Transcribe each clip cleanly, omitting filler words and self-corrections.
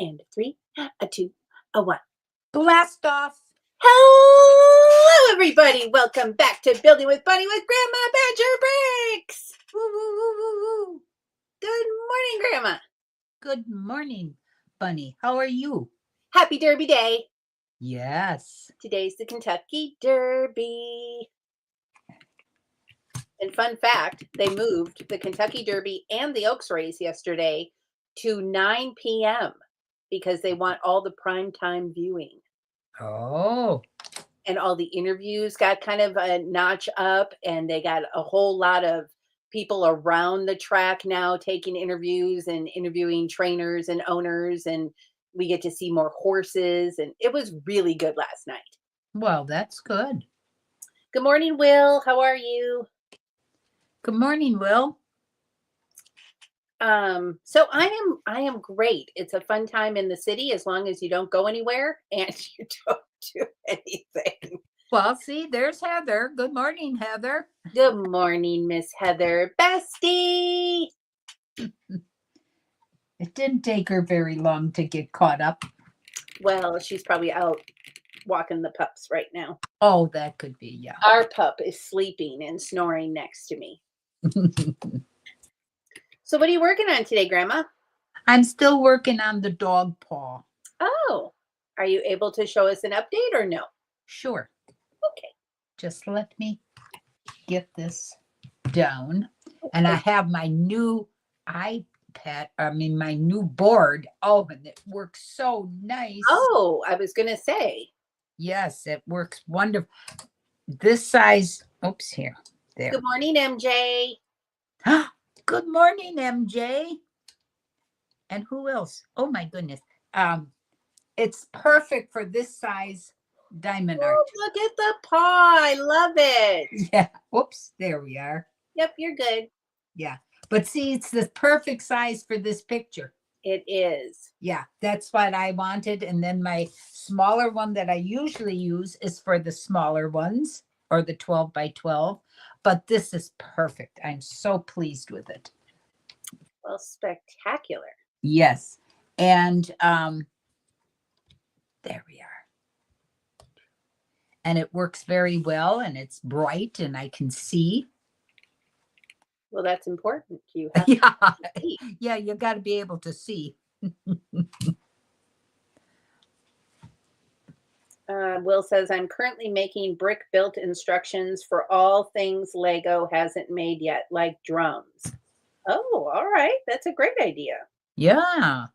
And a 3, a 2, a 1. Blast off. Hello, everybody. Welcome back to Building with Bunny with Grandma Badger Bricks. Woo, woo, woo, woo, woo. Good morning, Grandma. Good morning, Bunny. How are you? Happy Derby Day. Yes. Today's the Kentucky Derby. And fun fact, they moved the Kentucky Derby and the Oaks race yesterday to 9 p.m. because they want all the primetime viewing. Oh. And all the interviews got kind of a notch up, and they got a whole lot of people around the track now taking interviews and interviewing trainers and owners, and we get to see more horses, and it was really good last night. Well, that's good. Good morning, Will. How are you? Good morning, Will. So I am great. It's a fun time in the city as long as you don't go anywhere and you don't do anything. Well, see, there's Heather. Good morning, Heather. Good morning, Miss Heather. Bestie. It didn't take her very long to get caught up. Well, she's probably out walking the pups right now. Oh, that could be, yeah. Our pup is sleeping and snoring next to me. So what are you working on today, Grandma? I'm still working on the dog paw. Oh, are you able to show us an update or no? Sure. Okay. Just let me get this down. And I have my new my new board. Oh, and it works so nice. Oh, I was going to say. Yes, it works wonderful. This size, oops, here, there. Good morning, MJ. Good morning, MJ. And who else? Oh my goodness. It's perfect for this size diamond art. Oh, look at the paw. I love it. Yeah. Whoops, there we are. Yep, you're good. Yeah. But see, it's the perfect size for this picture. It is. Yeah, that's what I wanted. And then my smaller one that I usually use is for the smaller ones, or the 12 by 12. But this is perfect. I'm so pleased with it. Well, spectacular. Yes. And there we are. And it works very well, and it's bright, and I can see. Well, that's important. You have to see. Yeah, you got to be able to see. Will says, I'm currently making brick built instructions for all things Lego hasn't made yet, like drums. Oh, all right. That's a great idea. Yeah.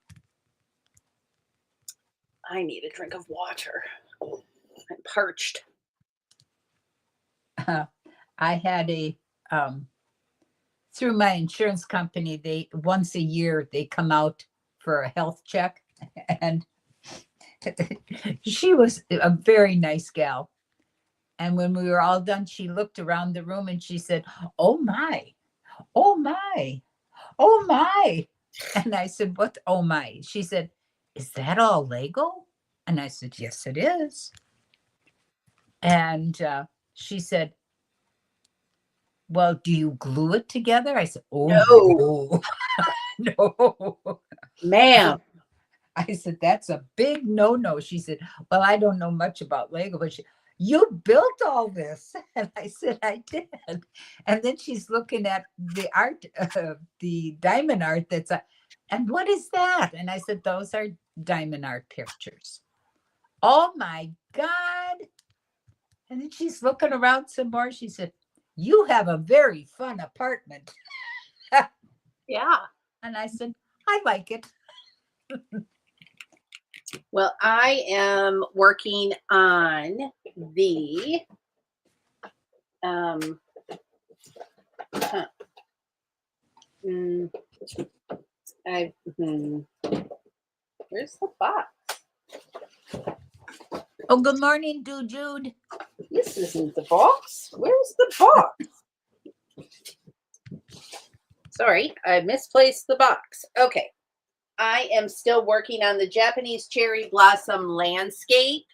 I need a drink of water. I'm parched. I had a, through my insurance company, they once a year, they come out for a health check. And she was a very nice gal. And when we were all done, she looked around the room and she said, oh my, oh my, oh my. And I said, what? Oh my. She said, is that all Lego? And I said, yes, it is. And she said, well, do you glue it together? I said, oh, no. No. Ma'am. I said, that's a big no-no. She said, well, I don't know much about Lego, but you built all this. And I said, I did. And then she's looking at the art, the diamond art and what is that? And I said, those are diamond art pictures. Oh my God. And then she's looking around some more. She said, you have a very fun apartment. Yeah. And I said, I like it. Well, I am working on the where's the box? Oh, good morning, Jude. This isn't the box. Where's the box? Sorry, I misplaced the box. Okay. I am still working on the Japanese cherry blossom landscape.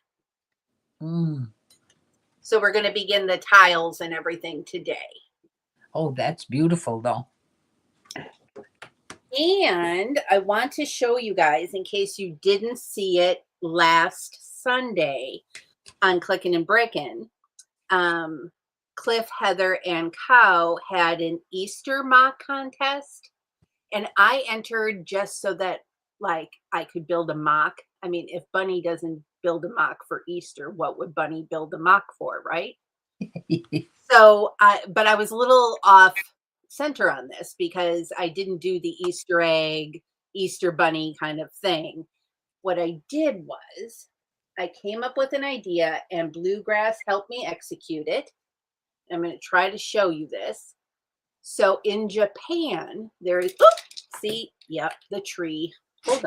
So we're going to begin the tiles and everything today. Oh, that's beautiful, though. And I want to show you guys, in case you didn't see it last Sunday on Clickin' and Brickin', Cliff, Heather, and Cow had an Easter mock contest, and I entered just so that like I could build a mock. I mean, if Bunny doesn't build a mock for Easter, what would Bunny build a mock for, right? So but I was a little off center on this because I didn't do the Easter egg, Easter bunny kind of thing. What I did was I came up with an idea and Bluegrass helped me execute it. I'm going to try to show you this. So in Japan, there is, see, yep, the tree. Hold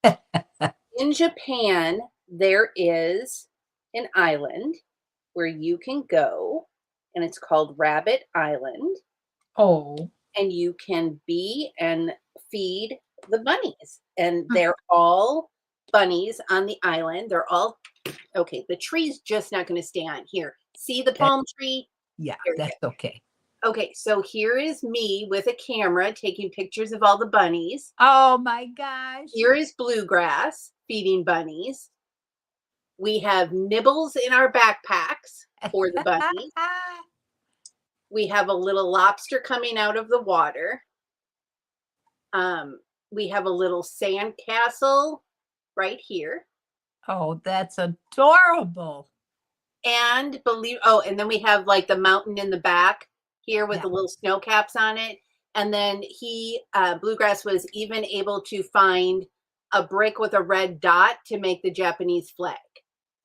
on. In Japan, there is an island where you can go, and it's called Rabbit Island. Oh. And you can be and feed the bunnies. And they're all bunnies on the island. They're all, okay, the tree's just not going to stay on here. See the palm tree? Yeah, that's okay. Okay, so here is me with a camera taking pictures of all the bunnies. Oh my gosh. Here is Bluegrass feeding bunnies. We have nibbles in our backpacks for the bunnies. We have a little lobster coming out of the water. We have a little sand castle right here. Oh, that's adorable. And and then we have like the mountain in the back here with the little snow caps on it. And then Bluegrass was even able to find a brick with a red dot to make the Japanese flag.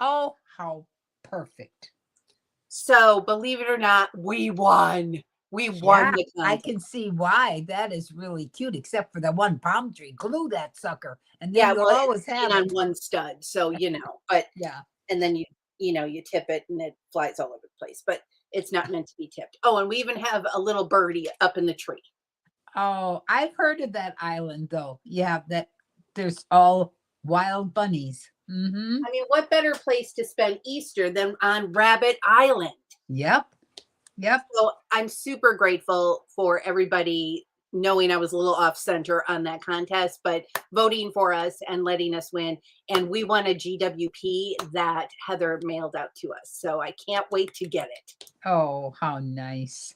Oh, how perfect. So believe it or not, we won. We won the contest. I can see why. That is really cute, except for the one palm tree. Glue that sucker. And then you'll always have on one stud. So, but and then you tip it and it flies all over the place, but it's not meant to be tipped. Oh, and we even have a little birdie up in the tree. Oh, I've heard of that island though. Yeah, that there's all wild bunnies. Mm-hmm. I mean, what better place to spend Easter than on Rabbit Island? Yep. So I'm super grateful for everybody knowing I was a little off center on that contest, but voting for us and letting us win. And we won a GWP that Heather mailed out to us. So I can't wait to get it. Oh, how nice.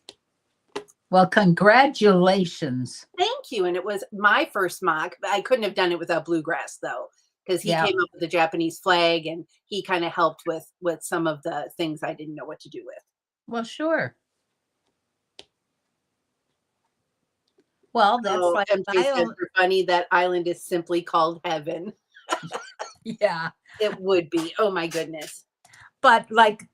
Well, congratulations. Thank you. And it was my first mock. I couldn't have done it without Bluegrass though, because he came up with the Japanese flag and he kind of helped with some of the things I didn't know what to do with. Well, sure. Well, that's like funny. That island is simply called heaven. Yeah, it would be. Oh my goodness! But like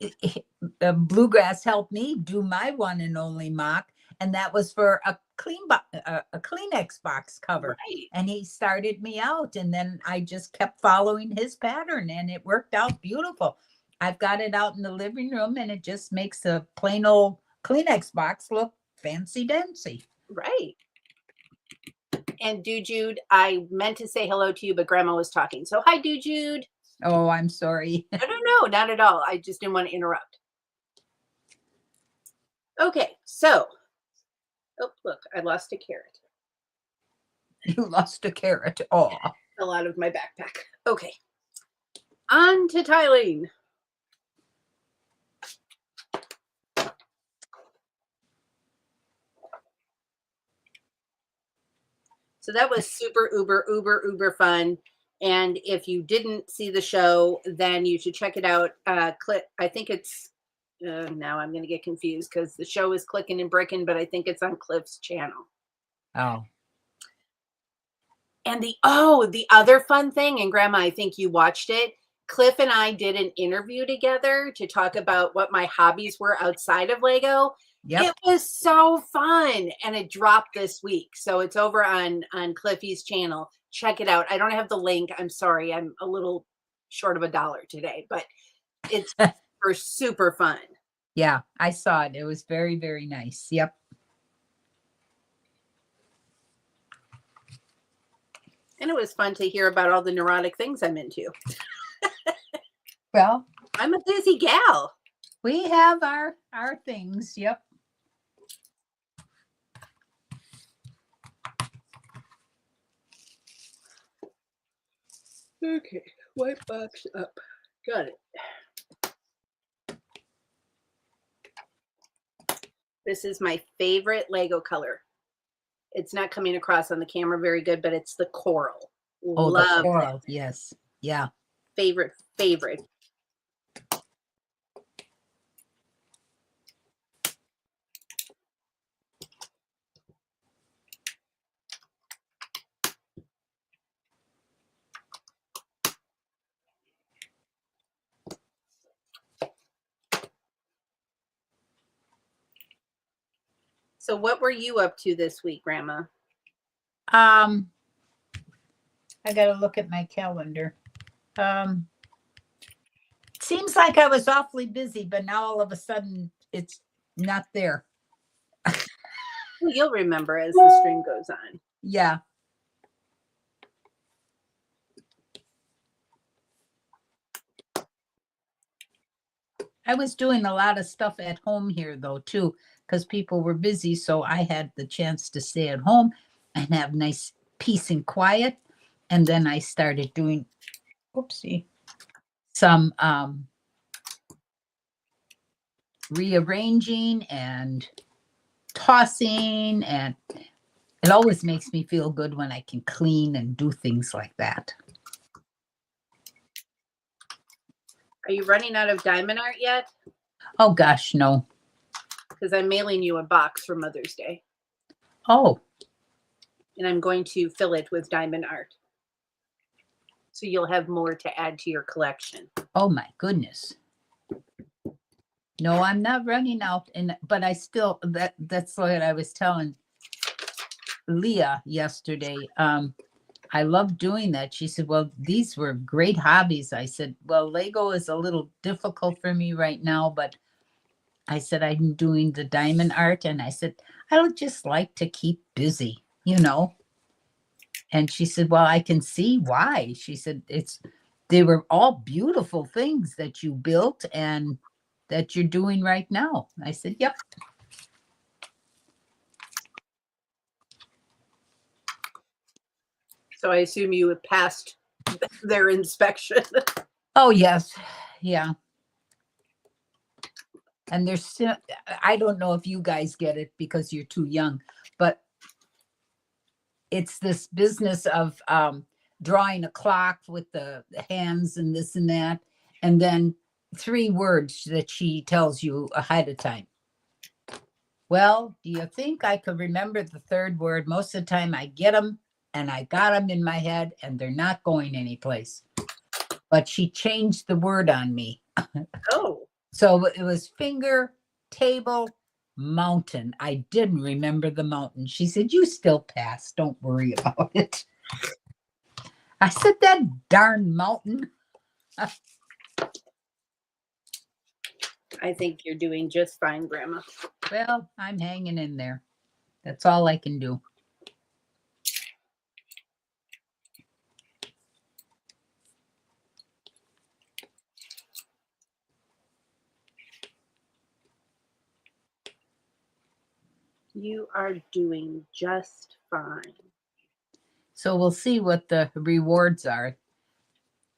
Bluegrass helped me do my one and only mock, and that was for a Kleenex box cover. Right. And he started me out, and then I just kept following his pattern, and it worked out beautiful. I've got it out in the living room, and it just makes a plain old Kleenex box look fancy dancy. Right. And Jude, I meant to say hello to you, but Grandma was talking. So hi, Jude. Oh, I'm sorry. No, not at all. I just didn't want to interrupt. Okay, so, oh, look, I lost a carrot. You lost a carrot. Oh. Fell out of my backpack. Okay. On to tiling. So that was super, uber fun. And if you didn't see the show, then you should check it out. I think it's, now I'm going to get confused because the show is Clickin' and Brickin', but I think it's on Cliff's channel. Oh. And the other fun thing, and Grandma, I think you watched it. Cliff and I did an interview together to talk about what my hobbies were outside of Lego. Yep. It was so fun, and it dropped this week. So it's over on Cliffy's channel. Check it out. I don't have the link. I'm sorry. I'm a little short of $1 today, but it's super fun. Yeah, I saw it. It was very, very nice. Yep. And it was fun to hear about all the neurotic things I'm into. Well, I'm a busy gal. We have our things. Yep. Okay, white box up. Got it. This is my favorite Lego color. It's not coming across on the camera very good, but it's the coral. Oh, the Love it. coral. Yes. Yeah. Favorite, favorite. So what were you up to this week, Grandma? I got to look at my calendar. Seems like I was awfully busy, but now all of a sudden it's not there. Well, you'll remember as the stream goes on. Yeah. I was doing a lot of stuff at home here though too, because people were busy. So I had the chance to stay at home and have nice peace and quiet. And then I started doing, oopsie, some rearranging and tossing, and it always makes me feel good when I can clean and do things like that. Are you running out of diamond art yet? Oh gosh, no. Because I'm mailing you a box for Mother's Day. Oh, And I'm going to fill it with diamond art. So you'll have more to add to your collection. oh my goodness. No, I'm not running out, but I still that's what I was telling Leah yesterday. I love doing that. She said, well, these were great hobbies. I said, well, Lego is a little difficult for me right now, but I said, I'm doing the diamond art. And I said, I would just like to keep busy, you know? And she said, well, I can see why. She said, they were all beautiful things that you built and that you're doing right now. I said, yep. So I assume you have passed their inspection. Oh, yes. Yeah. And there's still, I don't know if you guys get it because you're too young, but it's this business of drawing a clock with the hands and this and that, and then 3 words that she tells you ahead of time. Well, do you think I could remember the 3rd word? Most of the time I get them and I got them in my head and they're not going anyplace. But she changed the word on me. Oh. So it was finger, table, mountain. I didn't remember the mountain. She said, you still pass. Don't worry about it. I said, that darn mountain. I think you're doing just fine, Grandma. Well, I'm hanging in there. That's all I can do. You are doing just fine. So we'll see what the rewards are.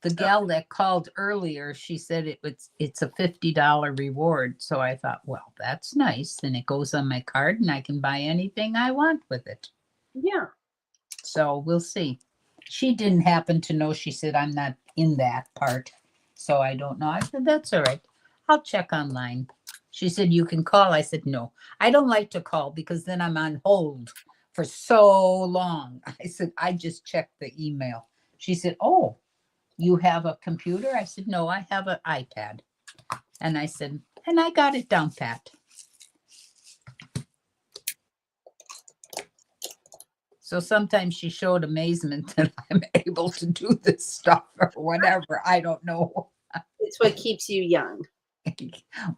The gal that called earlier, she said it's a $50 reward. So I thought, well, that's nice. And it goes on my card and I can buy anything I want with it. Yeah. So we'll see. She didn't happen to know. She said, I'm not in that part. So I don't know. I said, that's all right. I'll check online. She said, you can call. I said, no, I don't like to call because then I'm on hold for so long. I said, I just checked the email. She said, oh, you have a computer? I said, no, I have an iPad. And I said, and I got it down pat. So sometimes she showed amazement that I'm able to do this stuff or whatever. I don't know. It's what keeps you young.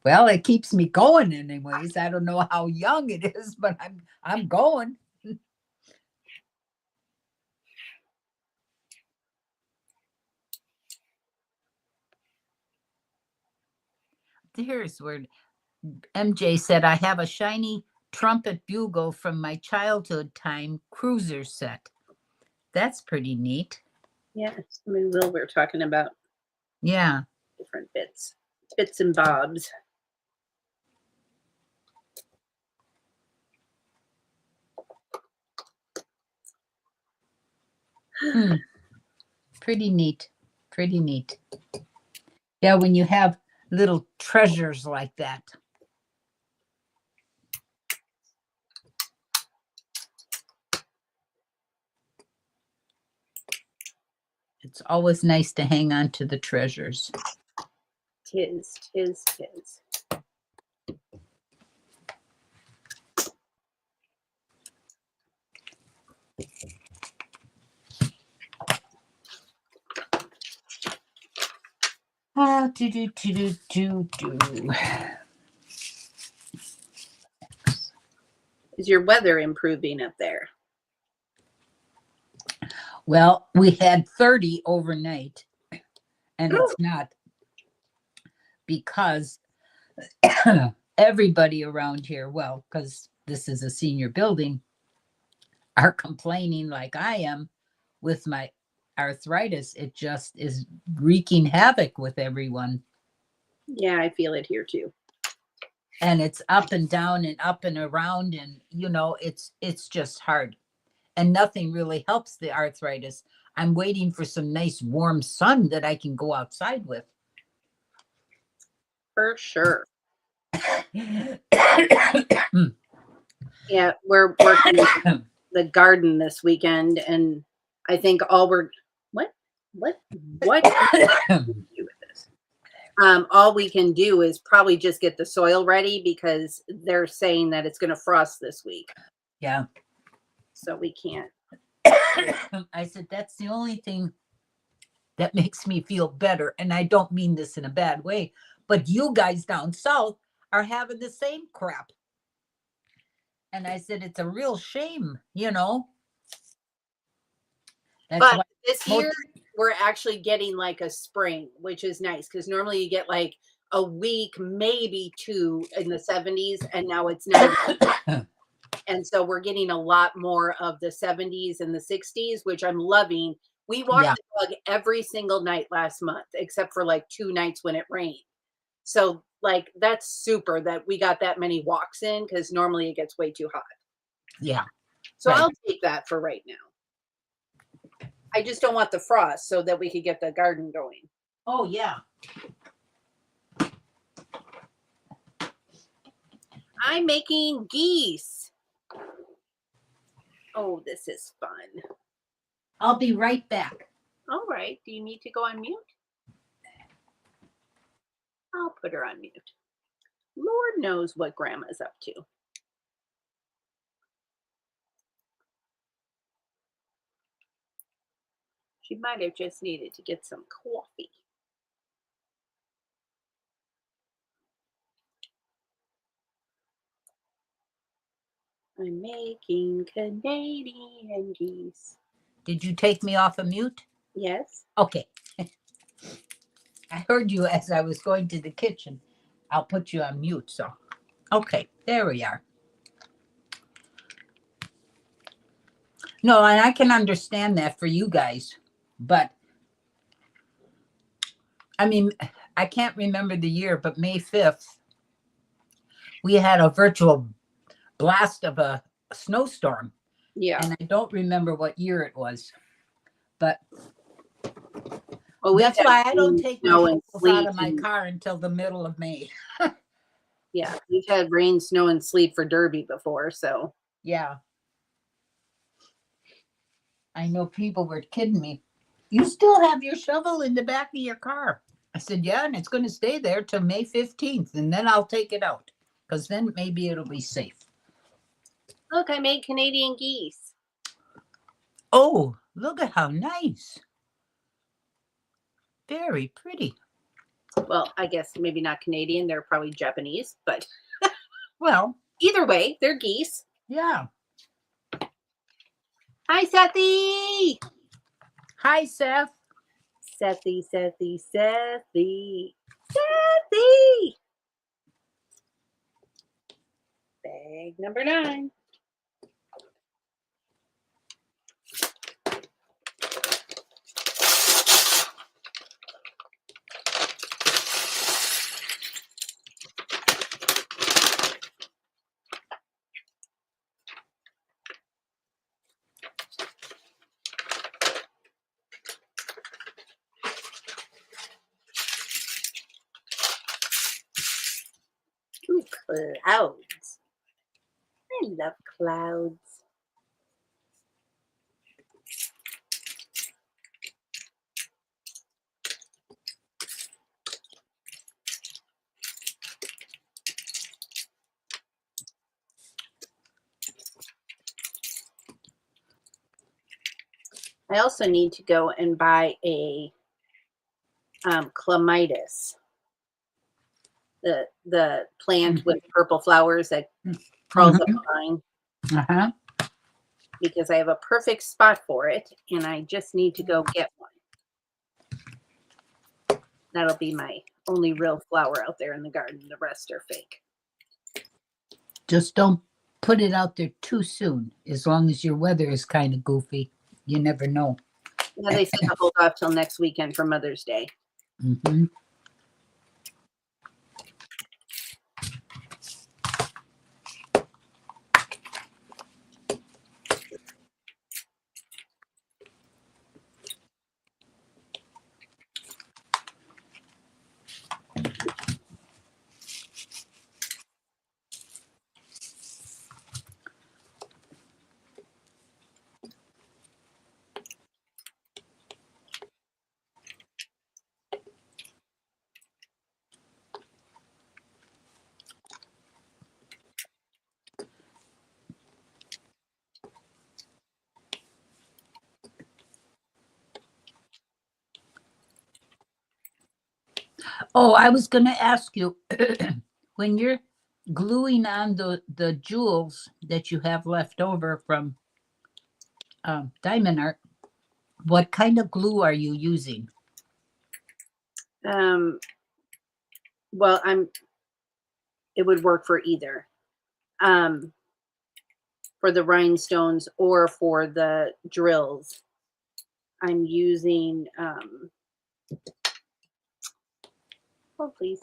Well, it keeps me going anyways. I don't know how young it is, but I'm going. Here's where MJ said, I have a shiny trumpet bugle from my childhood time cruiser set. That's pretty neat. Yes, we will. We're talking about Yeah. different bits and bobs. Hmm. Pretty neat. Pretty neat. Yeah, when you have little treasures like that. It's always nice to hang on to the treasures. Tis. Do. Is your weather improving up there? Well, we had 30 overnight, and it's not because everybody around here, well, because this is a senior building, are complaining like I am with my arthritis. It just is wreaking havoc with everyone. Yeah, I feel it here too. And it's up and down and up and around, and it's just hard. And nothing really helps the arthritis. I'm waiting for some nice warm sun that I can go outside with. For sure. Yeah, we're working the garden this weekend, and I think all we're what do with this? All we can do is probably just get the soil ready because they're saying that it's going to frost this week. Yeah. So we can't. I said, that's the only thing that makes me feel better. And I don't mean this in a bad way, but you guys down south are having the same crap. And I said, it's a real shame, That's But why this year we're actually getting like a spring, which is nice because normally you get like a week, maybe two in the 70s, and now it's 90. And so we're getting a lot more of the 70s and the 60s, which I'm loving. We walked Yeah. the dog every single night last month, except for like 2 nights when it rained. So like that's super that we got that many walks in because normally it gets way too hot. Yeah. So Right. I'll take that for right now. I just don't want the frost so that we could get the garden going. Oh, yeah. I'm making geese. Oh, this is fun. I'll be right back. All right. Do you need to go on mute? I'll put her on mute. Lord knows what Grandma's up to. She might have just needed to get some coffee. I'm making Canadian geese. Did you take me off of mute? Yes. Okay. I heard you as I was going to the kitchen. I'll put you on mute. So, okay, there we are. No, and I can understand that for you guys, but I mean, I can't remember the year, but May 5th, we had a virtual blast of a snowstorm. Yeah. And I don't remember what year it was, but Well, that's why I don't rain, take my snow, and shovels out of sleet. my car until the middle of May. Yeah, we've had rain, snow, and sleet for Derby before, so Yeah. I know people were kidding me. You still have your shovel in the back of your car. I said, yeah, and it's going to stay there till May 15th, and then I'll take it out because then maybe it'll be safe. look, I made Canadian geese. Oh, look at how nice. Very pretty. Well, I guess maybe not Canadian. They're probably Japanese, but Well, either way, they're geese. yeah. Hi, Sethy. Hi, Seth. Sethy. Sethy. Bag number 9. clouds. I love clouds. I also need to go and buy a clematis, the plant with purple flowers that crawls up a vine, Uh-huh. because I have a perfect spot for it, and I just need to go get one. That'll be my only real flower out there in the garden. The rest are fake. Just don't put it out there too soon. As long as your weather is kind of goofy, you never know. Yeah, they said to hold off till next weekend for Mother's Day. Mm-hmm. Oh, I was going to ask you, when you're gluing on the jewels that you have left over from diamond art, what kind of glue are you using? Well, it would work for either. For the rhinestones or for the drills, I'm using oh please.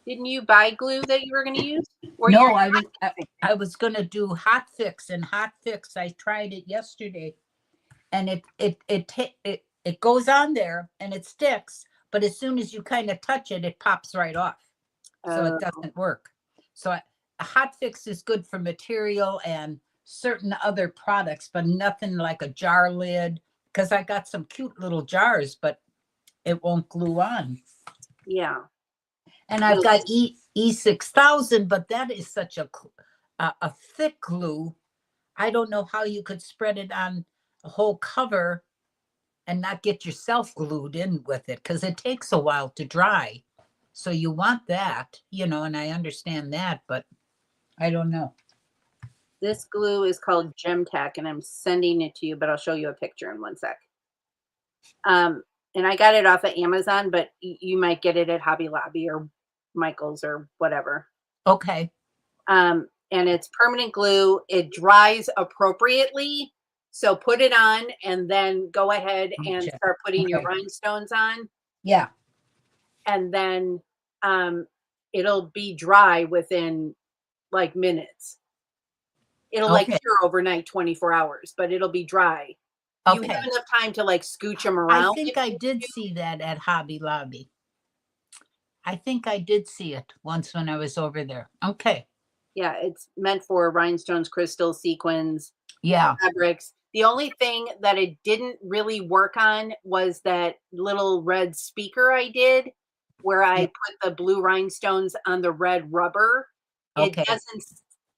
Didn't you buy glue that you were going to use? Or No, I was going to do hot fix, and hot fix, I tried it yesterday, and it goes on there and it sticks, but as soon as you kind of touch it, it pops right off. So it doesn't work. So a hot fix is good for material and certain other products, but nothing like a jar lid, because I got some cute little jars, but it won't glue on. Yeah. And I've got E6000, but that is such a thick glue. I don't know how you could spread it on a whole cover and not get yourself glued in with it, because it takes a while to dry. So you want that, and I understand that, but I don't know. This glue is called Gemtech, and I'm sending it to you, but I'll show you a picture in one sec. And I got it off of Amazon, but you might get it at Hobby Lobby or Michael's or whatever. Okay. And it's permanent glue. It dries appropriately. So put it on and then go ahead and start putting your rhinestones on. Yeah. And then it'll be dry within like minutes. It'll like cure overnight, 24 hours, but it'll be dry. You have enough time to like scooch them around. I think I did see that at Hobby Lobby. I think I did see it once when I was over there. Okay. Yeah, it's meant for rhinestones, crystals, sequins, fabrics. The only thing that it didn't really work on was that little red speaker I did, where I put the blue rhinestones on the red rubber. It doesn't,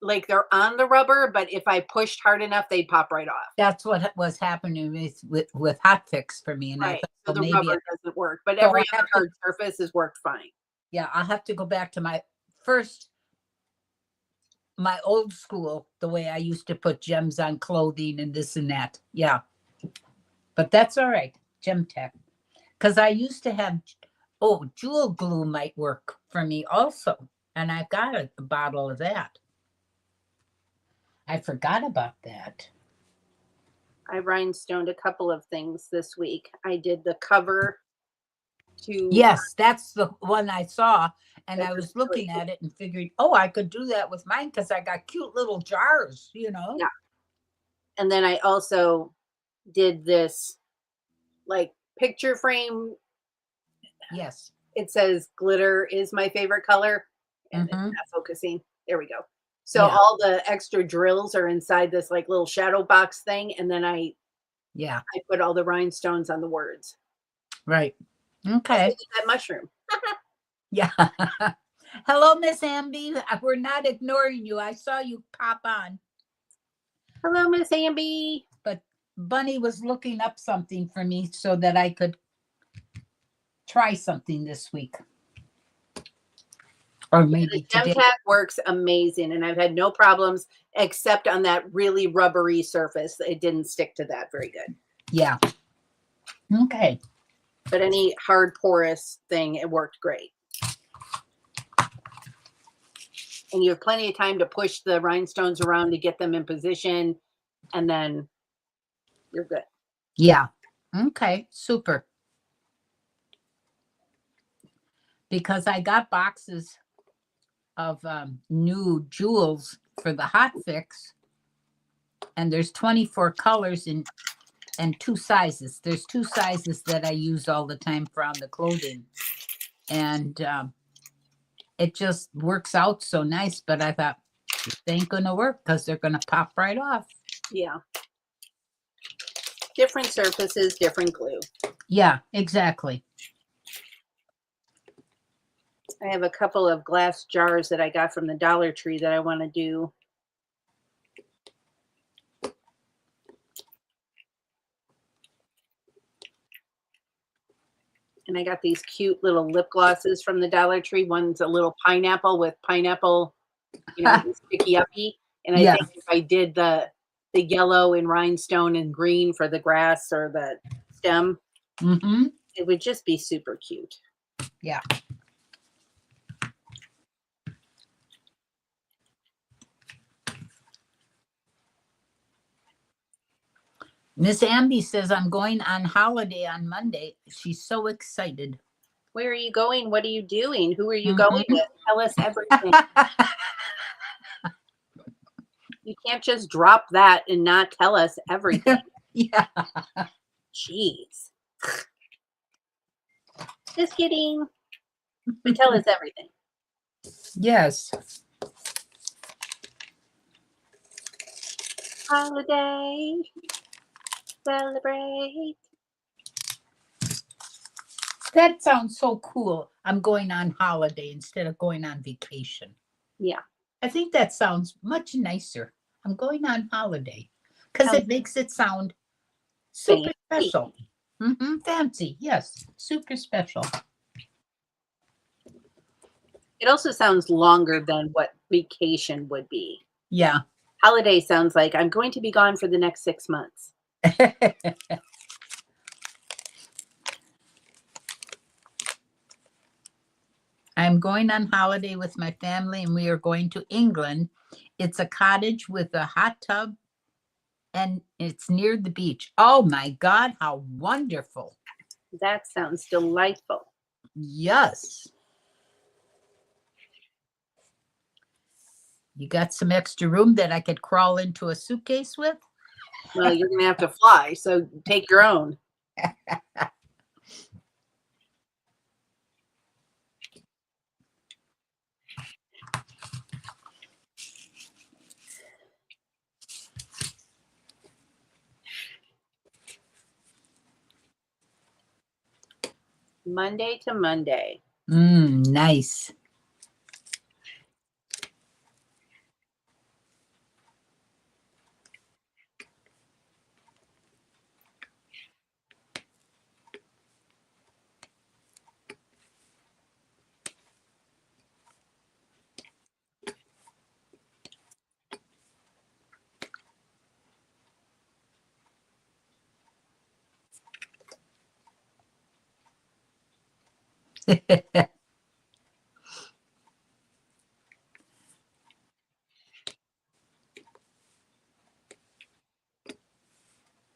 like, they're on the rubber, but if I pushed hard enough, they'd pop right off. That's what was happening with hot fix for me. And right. So the rubber doesn't work, but every other hard surface has worked fine. Yeah, I'll have to go back to my old school, the way I used to put gems on clothing and this and that. Yeah. But that's all right. Gemtech. Because I used to have, jewel glue might work for me also. And I've got a bottle of that. I forgot about that. I rhinestoned a couple of things this week. I did the cover to. Yes, that's the one I saw. And I was looking at it and figured, oh, I could do that with mine because I got cute little jars, you know? Yeah. And then I also did this like picture frame. Yes. It says glitter is my favorite color, and it's Mm-hmm. not focusing. There we go. So Yeah. all the extra drills are inside this like little shadow box thing, and then Yeah. I put all the rhinestones on the words. Right. Also Okay. did that mushroom. Yeah. Hello, Miss Amby. We're not ignoring you. I saw you pop on, Hello, Miss Amby. but Bunny was looking up something for me so that I could try something this week. Or maybe The gem today. tag works amazing, and I've had no problems except on that really rubbery surface. It didn't stick to that very good. Yeah. Okay. But any hard porous thing, it worked great. And you have plenty of time to push the rhinestones around to get them in position, and then you're good. Yeah. Okay. Super. Because I got boxes of new jewels for the hot fix, and there's 24 colors and 2 sizes. There's 2 sizes that I use all the time for on the clothing, and it just works out so nice. But I thought this ain't gonna work because they're gonna pop right off. Yeah. Different surfaces, different glue. Yeah, exactly. I have a couple of glass jars that I got from the Dollar Tree that I want to do. And I got these cute little lip glosses from the Dollar Tree. One's a little pineapple with pineapple, sticky uppy. And I Yeah. think if I did the yellow and rhinestone and green for the grass or the stem, Mm-hmm. it would just be super cute. Yeah. Miss Amby says I'm going on holiday on Monday. She's so excited. Where are you going? What are you doing? Who are you going with? Tell us everything. You can't just drop that and not tell us everything. Yeah. Jeez. Just kidding. But tell us everything. Yes. Holiday. Celebrate. That sounds so cool. I'm going on holiday instead of going on vacation. Yeah. I think that sounds much nicer. I'm going on holiday because it makes it sound super Fancy. special. Mm-hmm. Fancy. Yes. Super special. It also sounds longer than what vacation would be. Yeah. Holiday sounds like I'm going to be gone for the next 6 months. I'm going on holiday with my family and we are going to England. It's a cottage with a hot tub and it's near the beach. Oh my God, how wonderful. That sounds delightful. Yes. You got some extra room that I could crawl into a suitcase with? Well, you're going to have to fly, so take your own. Monday to Monday. Nice.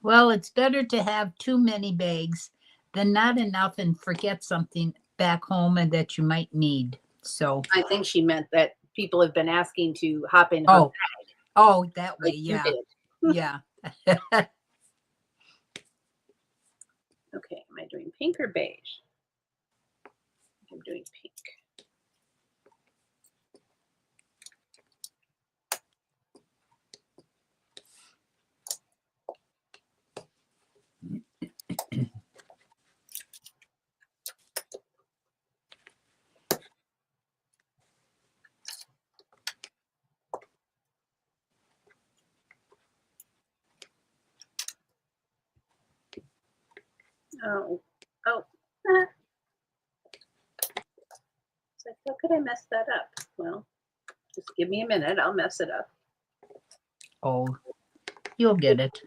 Well, it's better to have too many bags than not enough and forget something back home and that you might need. So, I think she meant that people have been asking to hop in her oh, bag, oh, that way. like you Yeah. did. Yeah. Okay, am I doing pink or beige? I'm doing pink. Oh, oh. It's like, how could I mess that up? Well, just give me a minute. I'll mess it up. Oh, you'll get it.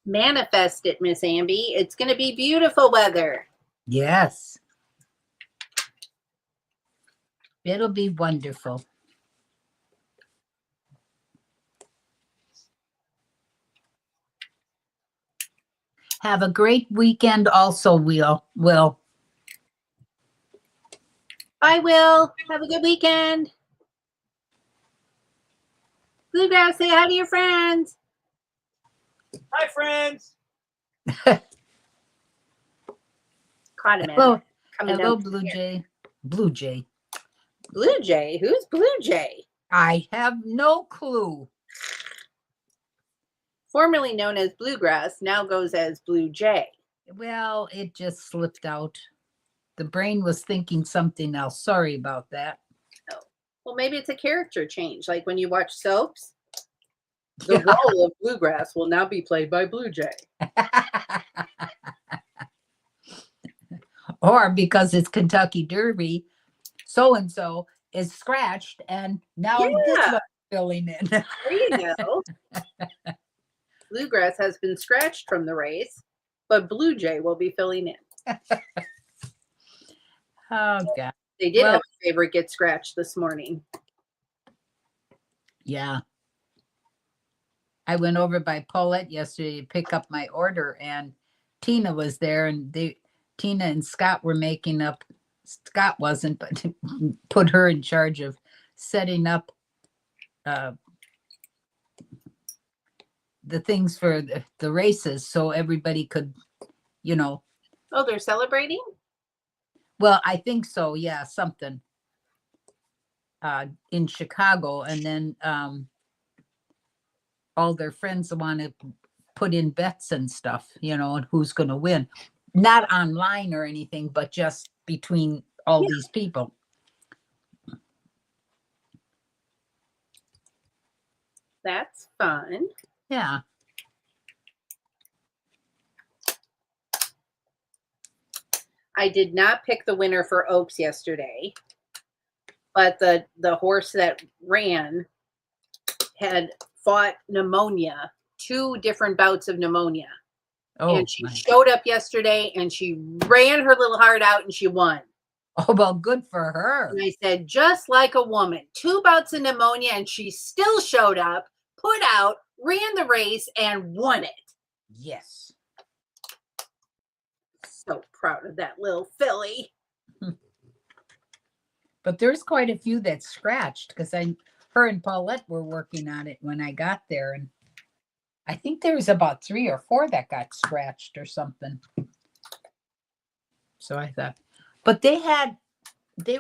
Manifest it, Miss Amby. It's going to be beautiful weather. Yes. It'll be wonderful. Have a great weekend also, Will. Bye, Will. Have a good weekend. Bluegrass, say hi to your friends. Hi, friends. Caught him at Hello, it. Coming hello, down. Blue Jay. Blue Jay. Blue Jay? Who's Blue Jay? I have no clue. Formerly known as Bluegrass, now goes as Blue Jay. Well, it just slipped out. The brain was thinking something else. Sorry about that. Oh. Well, maybe it's a character change. Like when you watch soaps, the Yeah. role of Bluegrass will now be played by Blue Jay. Or because it's Kentucky Derby, so and so is scratched, and now this Yeah. one's filling in. There you go. Bluegrass has been scratched from the race, but Blue Jay will be filling in. Oh God. They did Well, have a favorite get scratched this morning. yeah. I went over by Paulette yesterday to pick up my order, and Tina was there, and Tina and Scott were making up. Scott wasn't, but put her in charge of setting up the things for the races, so everybody could, you know. Oh, they're celebrating? Well, I think so. Yeah, something in Chicago, and then all their friends want to put in bets and stuff, and who's going to win. Not online or anything, but just between all these people. That's fun. Yeah. I did not pick the winner for Oaks yesterday, but the horse that ran had fought pneumonia, 2 different bouts of pneumonia. Oh, and she showed up yesterday and she ran her little heart out and she won. Oh, well, good for her. And I said, just like a woman, 2 bouts of pneumonia, and she still showed up, put out, ran the race, and won it. Yes. So proud of that little filly. But there's quite a few that scratched, because her and Paulette were working on it when I got there, and I think there was about 3 or 4 that got scratched or something. So I thought, but they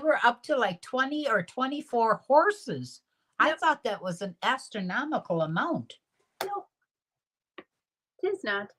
were up to like 20 or 24 horses. Yep. I thought that was an astronomical amount. No, it is not.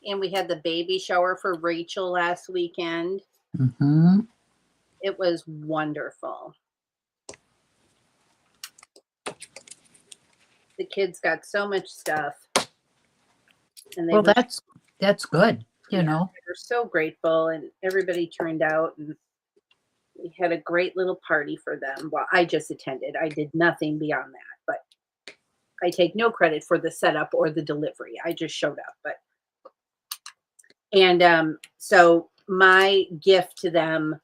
And we had the baby shower for Rachel last weekend. Mm-hmm. It was wonderful. The kids got so much stuff. And they Well, were, that's good, you know. they were so grateful, and everybody turned out, and we had a great little party for them. Well, I just attended. I did nothing beyond that, but I take no credit for the setup or the delivery. I just showed up. So my gift to them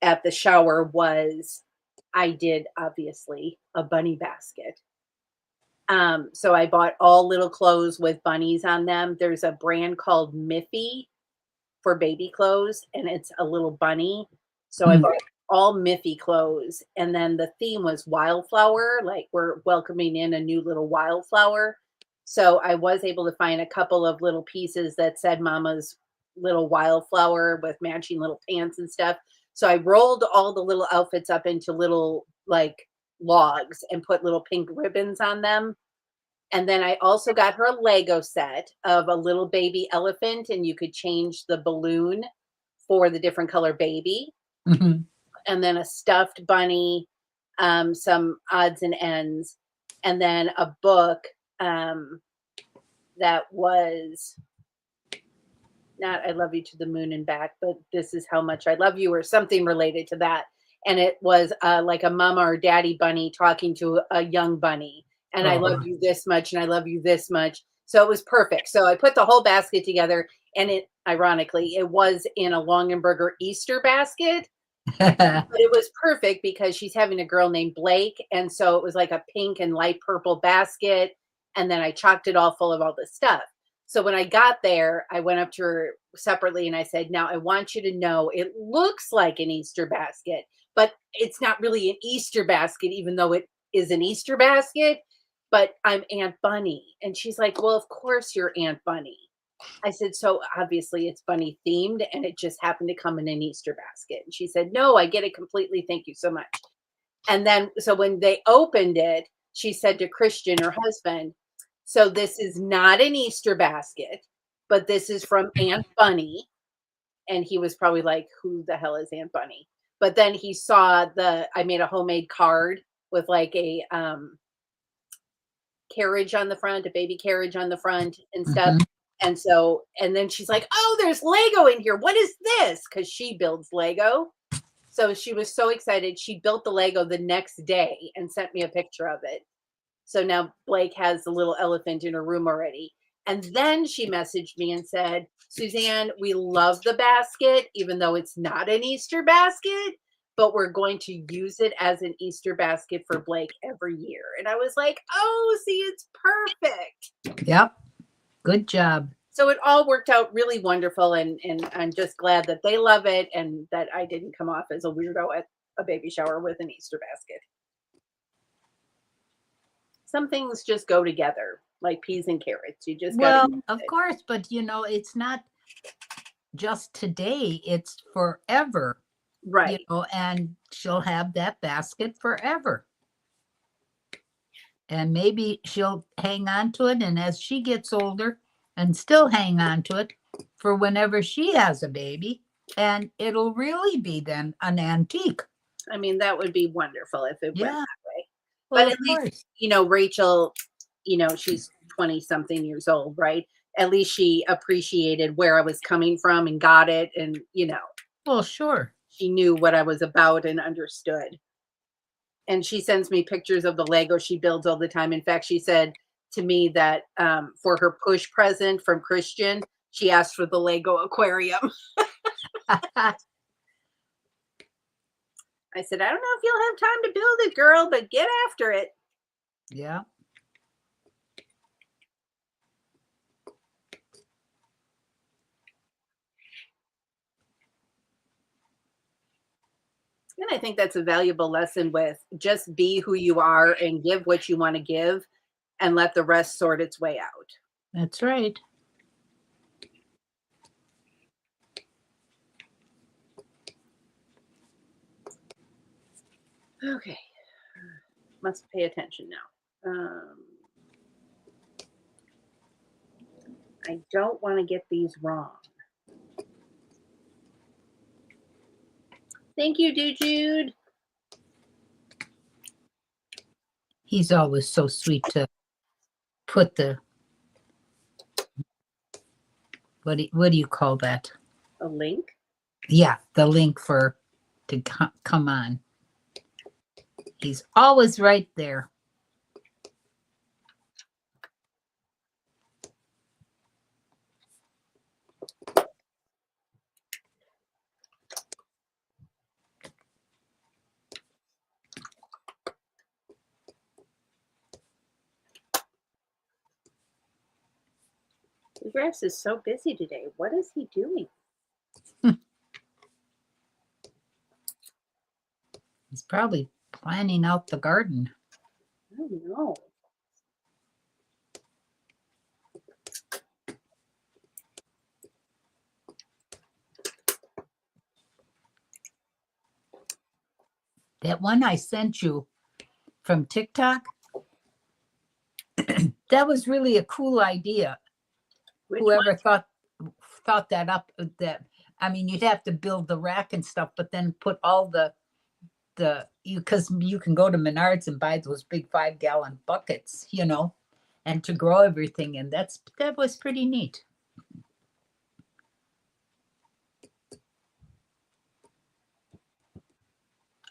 at the shower was, I did obviously a bunny basket. So I bought all little clothes with bunnies on them. There's a brand called Miffy for baby clothes, and it's a little bunny. So I bought all Miffy clothes, and then the theme was wildflower, like we're welcoming in a new little wildflower. So I was able to find a couple of little pieces that said Mama's little wildflower with matching little pants and stuff. So I rolled all the little outfits up into little like logs and put little pink ribbons on them. And then I also got her a Lego set of a little baby elephant, and you could change the balloon for the different color baby. Mm-hmm. And then a stuffed bunny, some odds and ends, and then a book that was not I Love You to the Moon and Back, but This Is How Much I Love You, or something related to that. And it was like a mama or daddy bunny talking to a young bunny. And I love you this much, and I love you this much. So it was perfect. So I put the whole basket together, and it, ironically, it was in a Longenberger Easter basket. But it was perfect because she's having a girl named Blake. And so it was like a pink and light purple basket. And then I chalked it all full of all this stuff. So when I got there, I went up to her separately and I said, now I want you to know it looks like an Easter basket, but it's not really an Easter basket, even though it is an Easter basket. But I'm Aunt Bunny. And she's like, well, of course you're Aunt Bunny. I said, so obviously it's bunny themed, and it just happened to come in an Easter basket. And she said, no, I get it completely. Thank you so much. And then, so when they opened it, she said to Christian, her husband, so this is not an Easter basket, but this is from Aunt Bunny. And he was probably like, who the hell is Aunt Bunny? But then he saw I made a homemade card with like a carriage on the front, a baby carriage on the front and stuff. And so, and then she's like, oh, there's Lego in here. What is this? Because she builds Lego. So she was so excited. She built the Lego the next day and sent me a picture of it. So now Blake has the little elephant in her room already. And then she messaged me and said, Suzanne, we love the basket, even though it's not an Easter basket, but we're going to use it as an Easter basket for Blake every year. And I was like, oh, see, it's perfect. Yep. Good job. So it all worked out really wonderful, and I'm just glad that they love it and that I didn't come off as a weirdo at a baby shower with an Easter basket. Some things just go together, like peas and carrots. You just Well, got of course, but you know, it's not just today, it's forever. right. You know, and she'll have that basket forever. And maybe she'll hang on to it, and as she gets older, and still hang on to it for whenever she has a baby, and it'll really be then an antique. I mean, that would be wonderful if it went Yeah. that way. Well, But of at least, course. Rachel, she's 20 something years old, right? At least she appreciated where I was coming from and got it. And, Well, sure. she knew what I was about and understood. And she sends me pictures of the Lego she builds all the time. In fact, she said to me that for her push present from Christian, she asked for the Lego aquarium. I said, I don't know if you'll have time to build it, girl, but get after it. Yeah. And I think that's a valuable lesson with just be who you are and give what you want to give and let the rest sort its way out. That's right. Okay. Must pay attention now. I don't want to get these wrong. Thank you, Jude. He's always so sweet to put the, what do you call that? A link? Yeah, the link to come on. He's always right there. Bluegrass is so busy today. What is he doing? He's probably planning out the garden. I don't know. That one I sent you from TikTok, that was really a cool idea. Which Whoever one? thought that up, I mean, you'd have to build the rack and stuff, but then put all because you can go to Menards and buy those big 5-gallon buckets, and to grow everything. And that was pretty neat.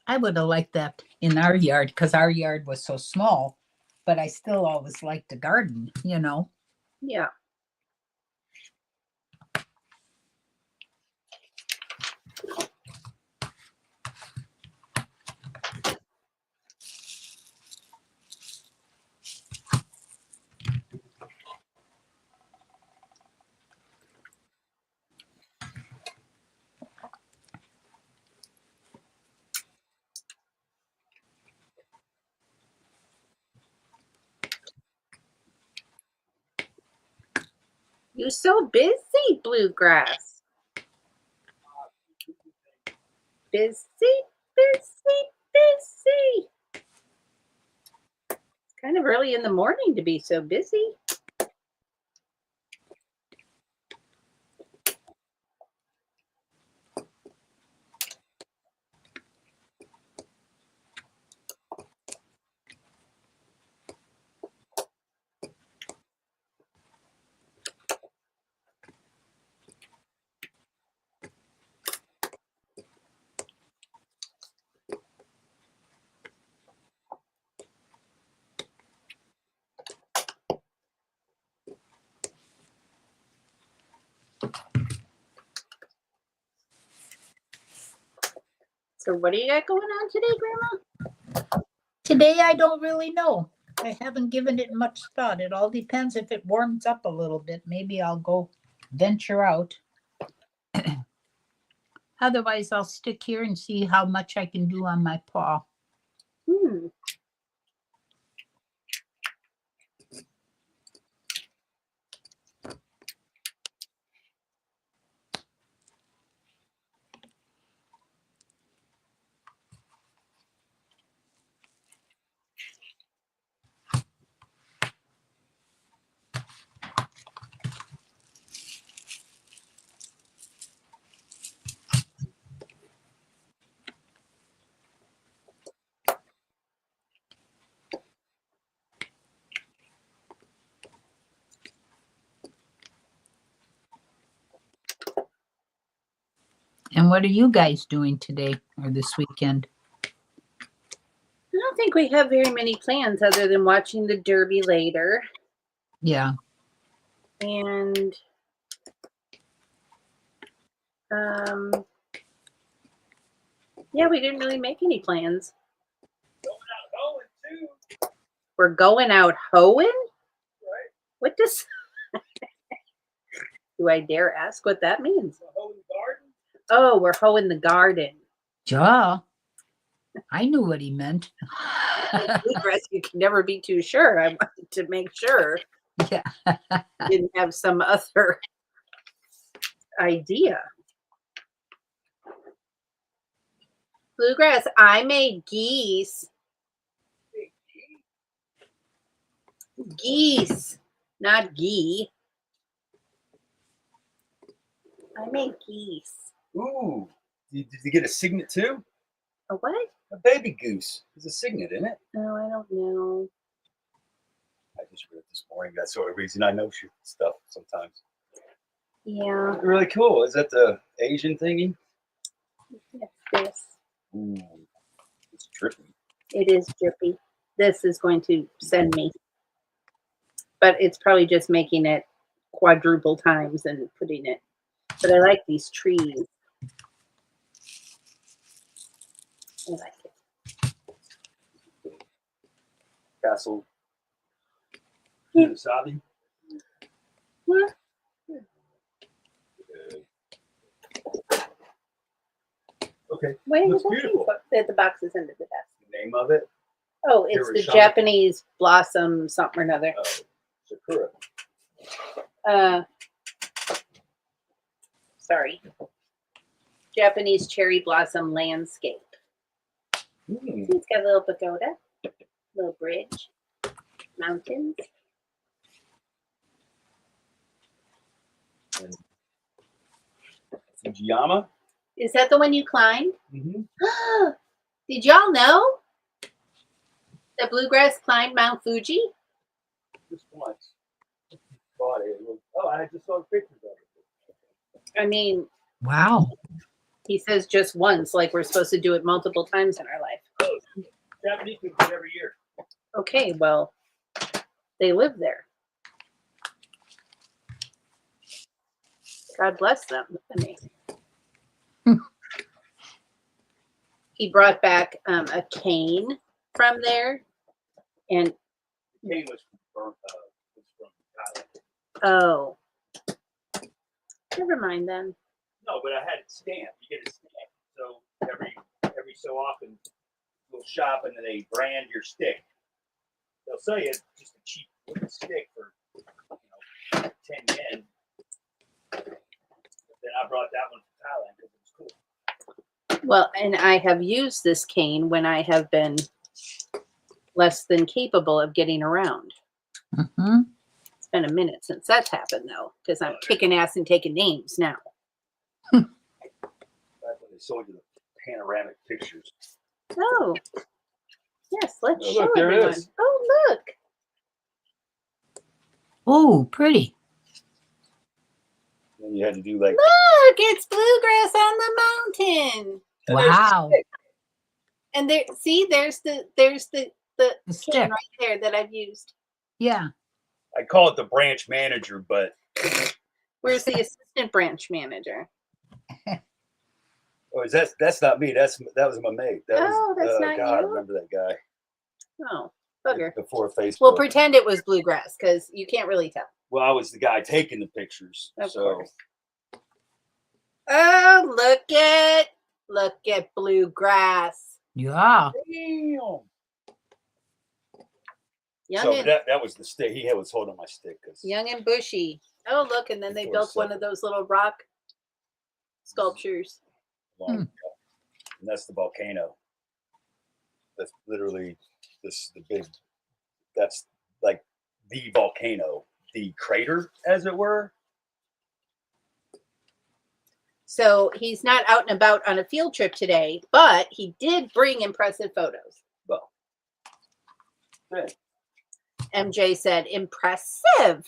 I would have liked that in our yard because our yard was so small, but I still always liked the garden, Yeah. You're so busy, Bluegrass. Busy, busy, busy. It's kind of early in the morning to be so busy. So what do you got going on today, Grandma? Today, I don't really know. I haven't given it much thought. It all depends if it warms up a little bit. Maybe I'll go venture out. Otherwise, I'll stick here and see how much I can do on my paw. And what are you guys doing today or this weekend? I don't think we have very many plans other than watching the Derby later. Yeah. And yeah, we didn't really make any plans. Going out hoeing too. We're going out hoeing? Right. What does do I dare ask what that means? We're hoeing the garden. Oh, we're hoeing the garden. Duh. I knew what he meant. Bluegrass, you can never be too sure. I wanted to make sure Yeah. you didn't have some other idea. Bluegrass, I made geese. Geese, not ghee. I made geese. Ooh. Did you get a signet too? A what? A baby goose. There's a signet in it. Oh, I don't know. I just read it this morning. That's the only reason I know stuff sometimes. Yeah. Really cool. Is that the Asian thingy? It's this. Ooh. It's trippy. It is drippy. This is going to send me. But it's probably just making it quadruple times and putting it. But I like these trees. I like it. Castle. Hmm. Wasabi. What? Okay. Why Looks is that beautiful. that the box is under the desk? The name of it? Oh, it's the Hiroshima. Japanese blossom something or another. Sakura. Sorry. Japanese cherry blossom landscape. Mm. It's got a little pagoda, little bridge, mountains. And Fujiyama. Is that the one you climbed? Mm-hmm. Did y'all know that Bluegrass climbed Mount Fuji? Just once. Bought it. Oh, I just saw pictures of it. I mean, Wow. he says just once, like we're supposed to do it multiple times in our life. Oh, Japanese people do it every year. Okay, well, they live there. God bless them. Amazing. He brought back a cane from there, and The cane was from Thailand. oh, never mind then. No, but I had it stamped. You get it stamped. So every so often, we'll shop and then they brand your stick. They'll sell you just a cheap wooden stick for 10 yen. But then I brought that one from Thailand because it was cool. Well, and I have used this cane when I have been less than capable of getting around. Mm-hmm. It's been a minute since that's happened, though, because I'm kicking ass and taking names now. Back when they sold you the panoramic pictures. Oh, yes, let's Oh, show look, there it everyone. is. Oh, look. Oh, pretty. And you had to do like. Look, it's bluegrass on the mountain. And there's the Wow. stick. And there, see, there's the The cane stick. right there that I've used. Yeah. I call it the branch manager, but Where's the assistant branch manager? oh, that's not me. That was my mate. That Oh, was, that's not God, I you? remember that guy. Oh, bugger. Before Facebook. We'll pretend it was bluegrass because you can't really tell. Well, I was the guy taking the pictures. Of so course. Oh, look at bluegrass. Yeah. damn. Young So and that was the stick. He was holding my stick because young and bushy. Oh, look, and then they Before built one of those little rock sculptures. long ago. And that's the volcano. That's literally the big. That's like the volcano, the crater, as it were. So he's not out and about on a field trip today, but he did bring impressive photos. Well, yeah. MJ said, impressive.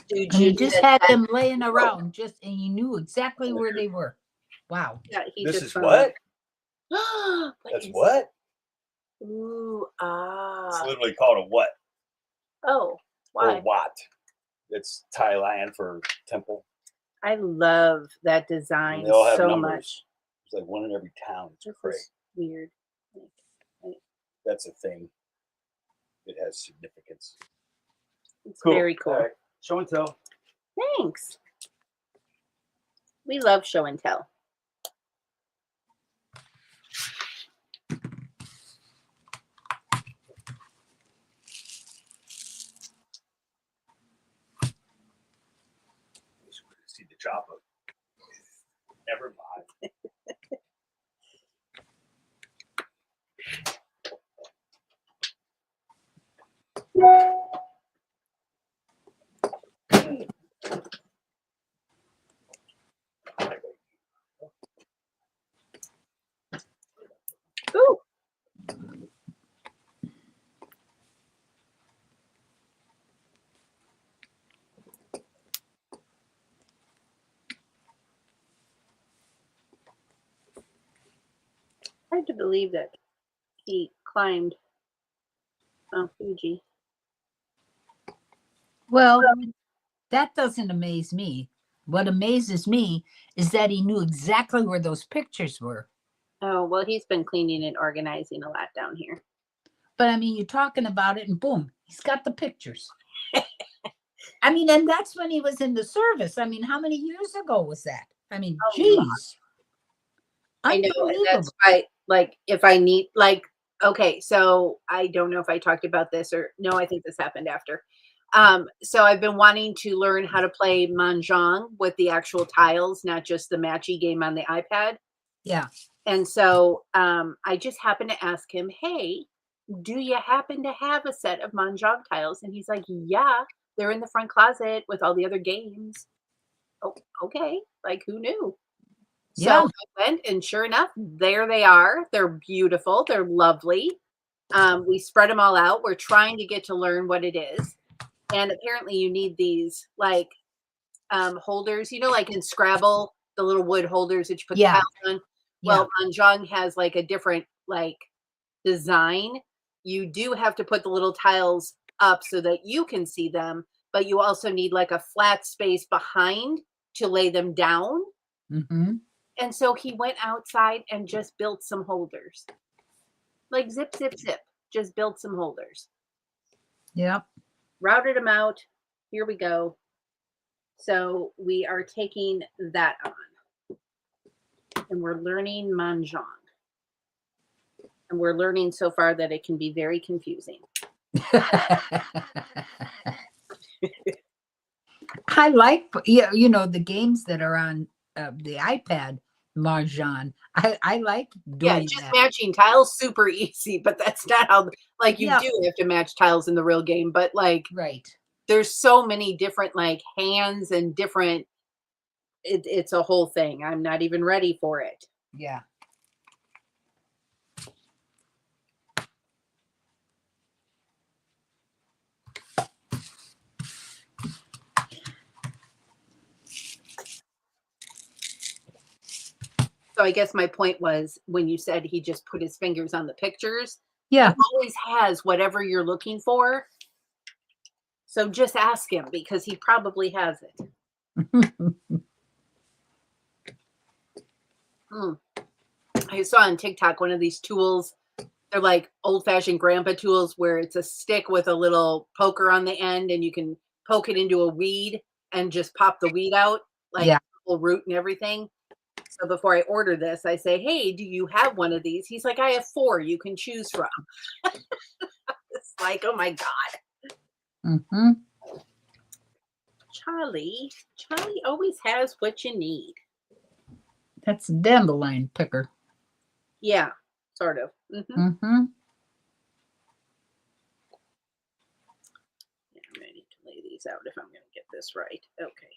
Dude, And he you just said had that- them laying around, and he knew exactly where they were. Wow. Yeah, he This just is found what? it. That's is what? it? Ooh, It's ah. literally called a what? Oh, Or why? Wat. It's Thailand for temple. I love that And design they all have so numbers. much. It's like one in every town. It's This great. is weird. That's a thing. It has significance. It's very cool. All right. Show and tell. Thanks. We love show and tell. See the chopper. Never mind. hard to believe that he climbed Mount Fuji. Well, that doesn't amaze me. What amazes me is that he knew exactly where those pictures were. Oh, well, he's been cleaning and organizing a lot down here. But I mean, you're talking about it and boom, he's got the pictures. I mean, and that's when he was in the service. I mean, how many years ago was that? I mean, A geez. I know, and Unbelievable. that's why, like, if I need, like, okay, so I don't know if I talked about this or no, I think this happened after. So I've been wanting to learn how to play Mahjong with the actual tiles, not just the matchy game on the iPad. Yeah. And so I just happened to ask him, hey, do you happen to have a set of Mahjong tiles? And he's like, yeah, they're in the front closet with all the other games. Oh, okay. Like, who knew? So Yeah. I went, and sure enough, there they are. They're beautiful. They're lovely. We spread them all out. We're trying to get to learn what it is. And apparently you need these like holders, like in Scrabble, the little wood holders that you put the Yeah. tiles on. Yeah. Well, Mahjong has like a different like design. You do have to put the little tiles up so that you can see them, but you also need like a flat space behind to lay them down. Mm-hmm. And so he went outside and just built some holders. Like zip, zip, zip. Just built some holders. Yeah. Routed them out. Here we go. So we are taking that on. And we're learning Mahjong. And we're learning so far that it can be very confusing. I like, the games that are on the iPad, Mahjong. I like Yeah, doing just that. matching tiles, super easy, but that's not how, like, you Yeah. do have to match tiles in the real game, but like, Right. there's so many different like hands and different, it's a whole thing. I'm not even ready for it. Yeah. So I guess my point was when you said he just put his fingers on the pictures, Yeah. he always has whatever you're looking for. So just ask him because he probably has it. I saw on TikTok one of these tools. They're like old-fashioned grandpa tools where it's a stick with a little poker on the end and you can poke it into a weed and just pop the weed out, like Yeah. the whole root and everything. So before I order this, I say, hey, do you have one of these? He's like, I have 4 you can choose from. It's like, oh my God. Mm-hmm. Charlie always has what you need. That's a dandelion picker. Yeah, sort of. Mm-hmm. Mm-hmm. Yeah, I'm going to need to lay these out if I'm going to get this right. Okay.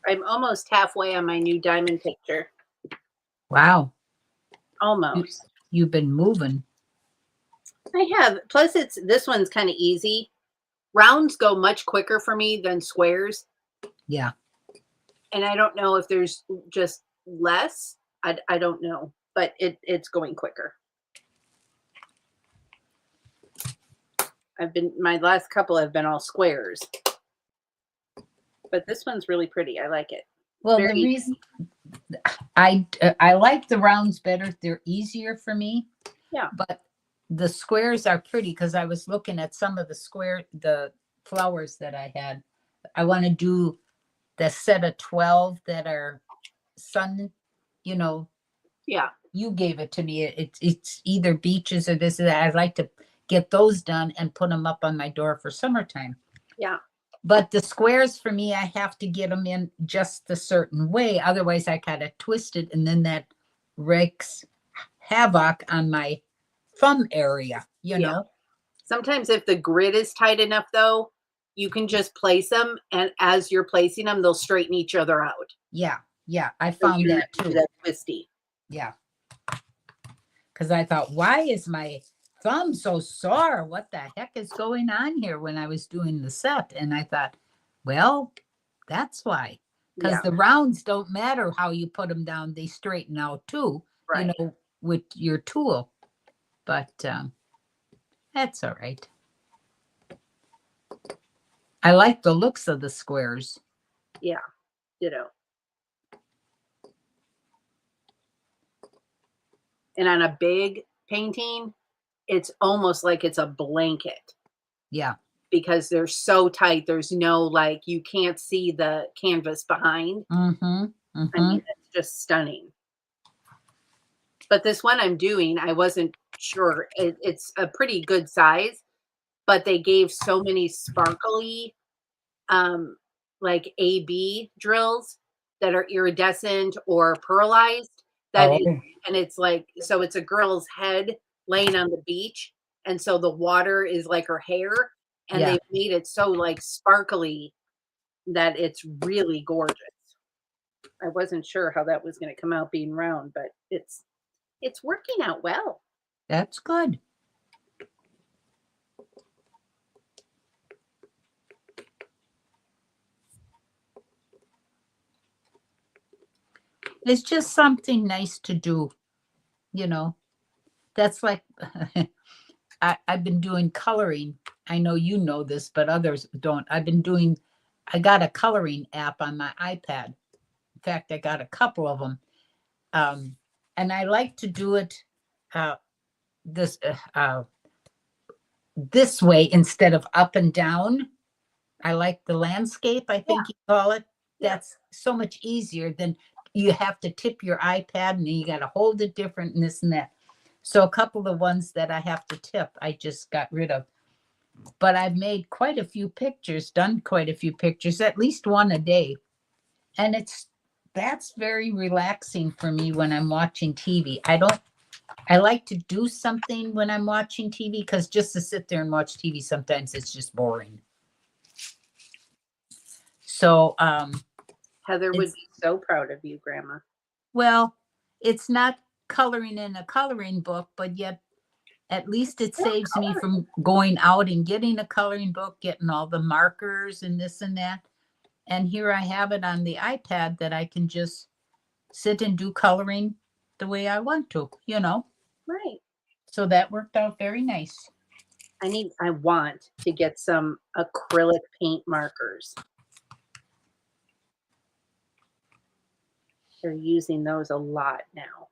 I'm almost halfway on my new diamond picture. Wow. Almost. You've been moving. I have. Plus, this one's kind of easy. Rounds go much quicker for me than squares. Yeah. And I don't know if there's just less. I don't know, but it's going quicker. My last couple have been all squares. But this one's really pretty. I like it. Well, the Very reason I like the rounds better. They're easier for me. Yeah. But the squares are pretty because I was looking at some of the flowers that I had. I want to do the set of 12 that are sun, you know, yeah. you gave it to me. It's either beaches or this or that. I'd like to get those done and put them up on my door for summertime. Yeah. But the squares for me, I have to get them in just a certain way. Otherwise, I kind of twist it, and then that wreaks havoc on my thumb area, you Yeah. know? Sometimes if the grid is tight enough, though, you can just place them, and as you're placing them, they'll straighten each other out. Yeah. Yeah. I So found you don't that have to do too. that twisty. Yeah. Because I thought, why is my thumb so sore? What the heck is going on here when I was doing the set? And I thought, well, that's why. Because Yeah. the rounds don't matter how you put them down, they straighten out too, Right. you know, with your tool. But that's all right. I like the looks of the squares. Yeah. Ditto. And on a big painting, it's almost like it's a blanket Yeah. because they're so tight. There's no like you can't see the canvas behind. Mm-hmm. I Mm-hmm. mean, it's just stunning. But this one I'm doing, I wasn't sure. It's a pretty good size, but they gave so many sparkly, um, like AB drills that are iridescent or pearlized. That Oh, is, and it's like so. It's a girl's head laying on the beach, and so the water is like her hair, and yeah. they've made it so like sparkly that it's really gorgeous. I wasn't sure how that was going to come out being round, but it's working out well. That's good. It's just something nice to do, you know. That's like I've been doing coloring. I know you know this, but others don't. I got a coloring app on my iPad. In fact, I got a couple of them. And I like to do it uh, this this way instead of up and down. I like the landscape, I think you call it. Yeah. That's so much easier than you have to tip your iPad and you got to hold it different and this and that. So a couple of the ones that I have to tip, I just got rid of. But I've made quite a few pictures, done quite a few pictures, at least one a day. And that's very relaxing for me when I'm watching TV. I like to do something when I'm watching TV because just to sit there and watch TV, sometimes it's just boring. So, Heather would It's- be so proud of you, Grandma. well, it's not coloring in a coloring book, but yet at least it saves me from going out and getting a coloring book, getting all the markers and this and that. And here I have it on the iPad that I can just sit and do coloring the way I want to, you know? Right. So that worked out very nice. I want to get some acrylic paint markers. They're using those a lot now.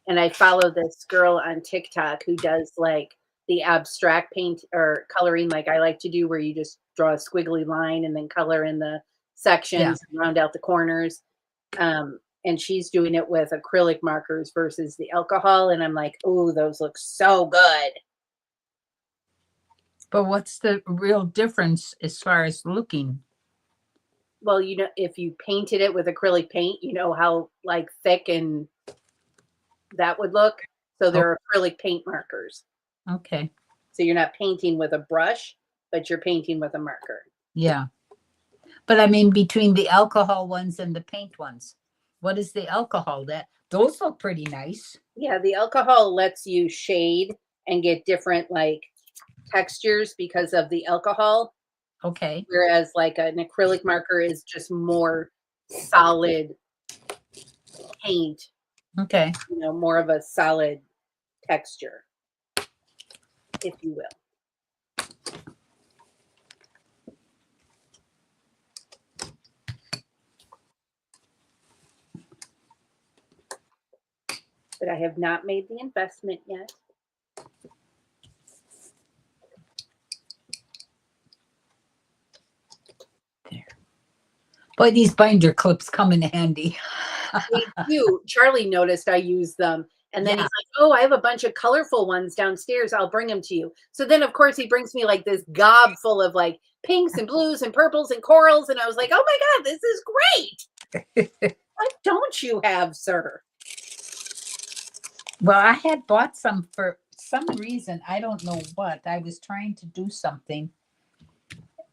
And I follow this girl on TikTok who does like the abstract paint or coloring like I like to do where you just draw a squiggly line and then color in the sections and round out the corners. And she's doing it with acrylic markers versus the alcohol. And I'm like, oh, those look so good. But what's the real difference as far as looking? Well, you know, if you painted it with acrylic paint, you know how like thick and that would look. So they're acrylic paint markers. Okay. So you're not painting with a brush, but you're painting with a marker. Yeah. But I mean, between the alcohol ones and the paint ones, what is the alcohol? Those look pretty nice. Yeah, the alcohol lets you shade and get different like textures because of the alcohol. Okay. Whereas like an acrylic marker is just more solid paint, Okay. you know, more of a solid texture, if you will. but I have not made the investment yet. Boy, these binder clips come in handy. They do. Charlie noticed I use them. And then Yeah. he's like, oh, I have a bunch of colorful ones downstairs. I'll bring them to you. So then, of course, he brings me like this gob full of like pinks and blues and purples and corals. And I was like, oh my God, this is great. What don't you have, sir? Well, I had bought some for some reason. I don't know what. I was trying to do something.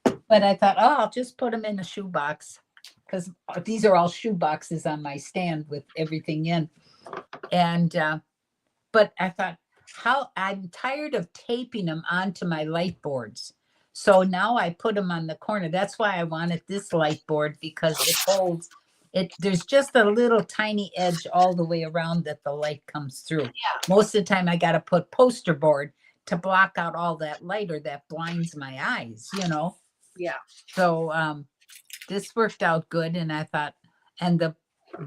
But I thought, oh, I'll just put them in a shoebox because these are all shoe boxes on my stand with everything in. And, but I thought, how I'm tired of taping them onto my light boards. So now I put them on the corner. That's why I wanted this light board because it holds it. There's just a little tiny edge all the way around that the light comes through. Yeah. Most of the time I got to put poster board to block out all that light or that blinds my eyes, you know? Yeah. So this worked out good. And I thought, and the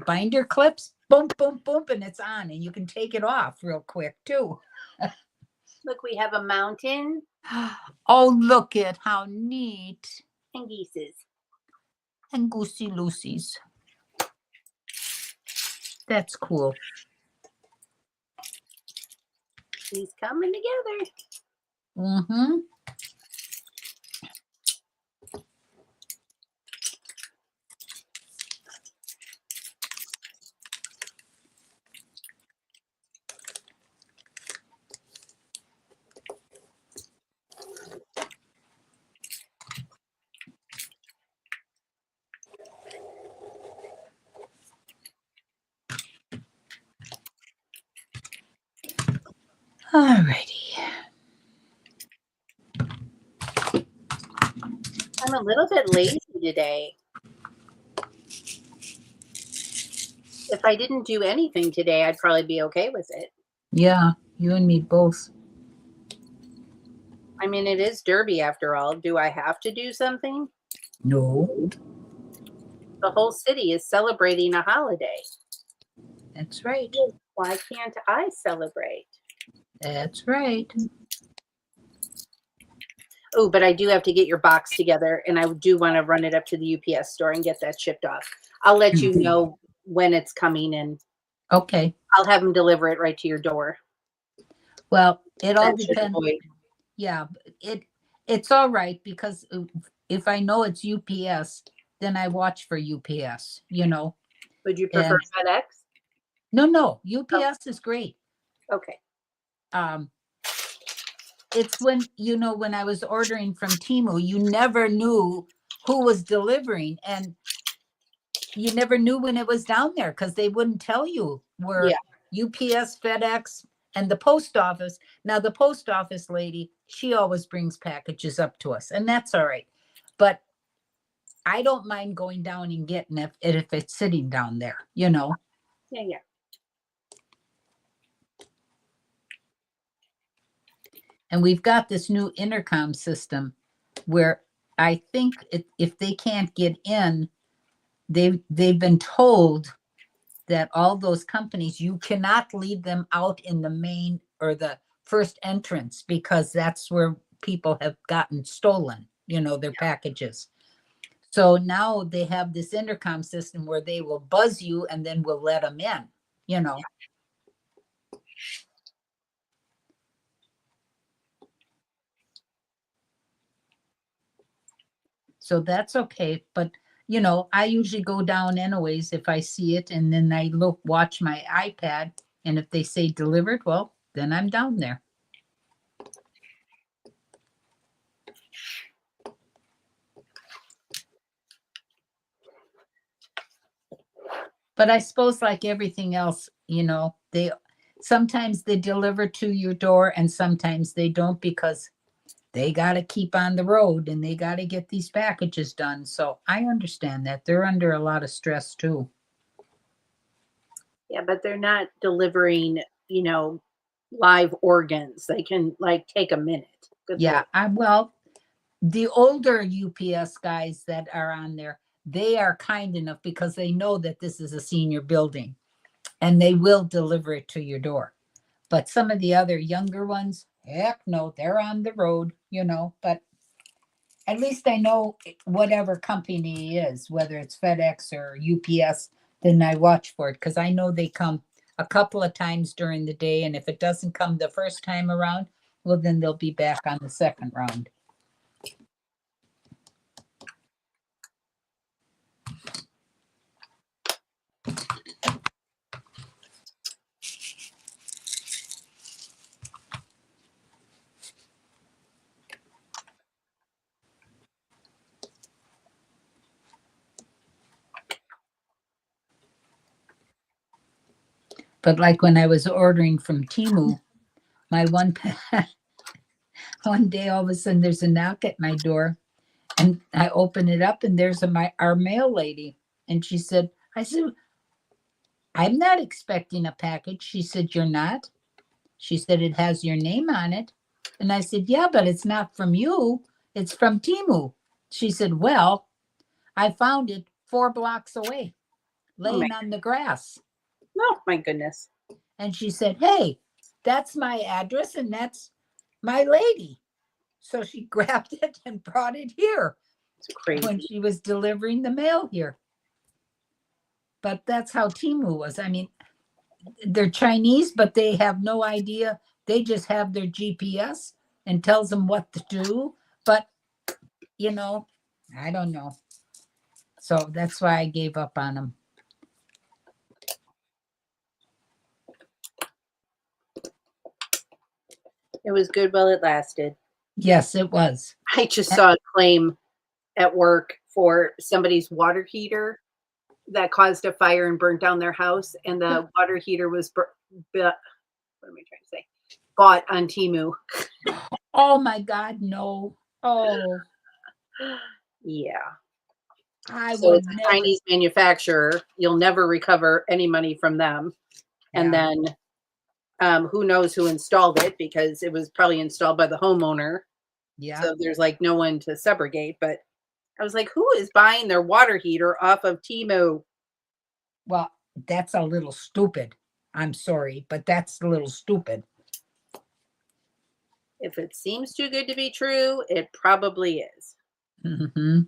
binder clips, boom, boom, boom, and it's on, and you can take it off real quick too. Look, we have a mountain Oh, look at how neat. and geeses. And Goosey Lucy's. That's cool. He's coming together. Mm-hmm. All righty. I'm a little bit lazy today. If I didn't do anything today, I'd probably be okay with it. Yeah, you and me both. I mean, it is Derby after all. Do I have to do something? No, The whole city is celebrating a holiday. that's right. Why can't I celebrate? That's right. Oh, but I do have to get your box together, and I do want to run it up to the UPS store and get that shipped off. I'll let you know when it's coming, and Okay. I'll have them deliver it right to your door. Well, it all That should depends. avoid- Yeah, it's all right because if I know it's UPS, then I watch for UPS, you know. Would you prefer FedEx? No, UPS is great. Okay. It's when, you know, when I was ordering from Temu, you never knew who was delivering and you never knew when it was down there because they wouldn't tell you where UPS, FedEx, and the post office. Now, the post office lady, she always brings packages up to us, and that's all right. But I don't mind going down and getting it if it's sitting down there, you know. Yeah. And we've got this new intercom system where I think if they can't get in, they've been told that all those companies, you cannot leave them out in the main or the first entrance because that's where people have gotten stolen, you know, their packages. So now they have this intercom system where they will buzz you and then we'll let them in, you know. So that's okay. But, you know, I usually go down anyways if I see it and then I watch my iPad. And if they say delivered, well, then I'm down there. But I suppose like everything else, you know, sometimes they deliver to your door and sometimes they don't because they got to keep on the road and they got to get these packages done. So I understand that they're under a lot of stress too. Yeah, but they're not delivering, you know, live organs. They can like take a minute. Good Yeah, Lord. well, the older UPS guys that are on there, they are kind enough because they know that this is a senior building. and they will deliver it to your door. But some of the other younger ones, heck no, they're on the road, but at least I know whatever company it is, whether it's FedEx or UPS, then I watch for it because I know they come a couple of times during the day. And if it doesn't come the first time around, well, then they'll be back on the second round. But like when I was ordering from Temu, my one day all of a sudden there's a knock at my door, and I open it up and there's our mail lady, and she said, I said, I'm not expecting a package. She said, you're not? She said, it has your name on it. And I said, yeah, but it's not from you. It's from Temu. She said, well, I found it 4 blocks away, laying on the grass. Oh my goodness. And she said, hey, that's my address and that's my lady. So she grabbed it and brought it here It's crazy. when she was delivering the mail here. But that's how Temu was. I mean, they're Chinese, but they have no idea. They just have their GPS and tells them what to do. But, I don't know. So that's why I gave up on them. It was good while it lasted. Yes, it was. I just saw a claim at work for somebody's water heater that caused a fire and burnt down their house. And the water heater was, what am I trying to say? Bought on Temu. Oh my God, no. Oh, Yeah. I So would it's a never. Chinese manufacturer. You'll never recover any money from them. And Yeah. then who knows who installed it, because it was probably installed by the homeowner. Yeah. So there's like no one to subrogate. But I was like, who is buying their water heater off of Temu? Well, that's a little stupid. I'm sorry, but that's a little stupid. If it seems too good to be true, it probably is. Mm-hmm.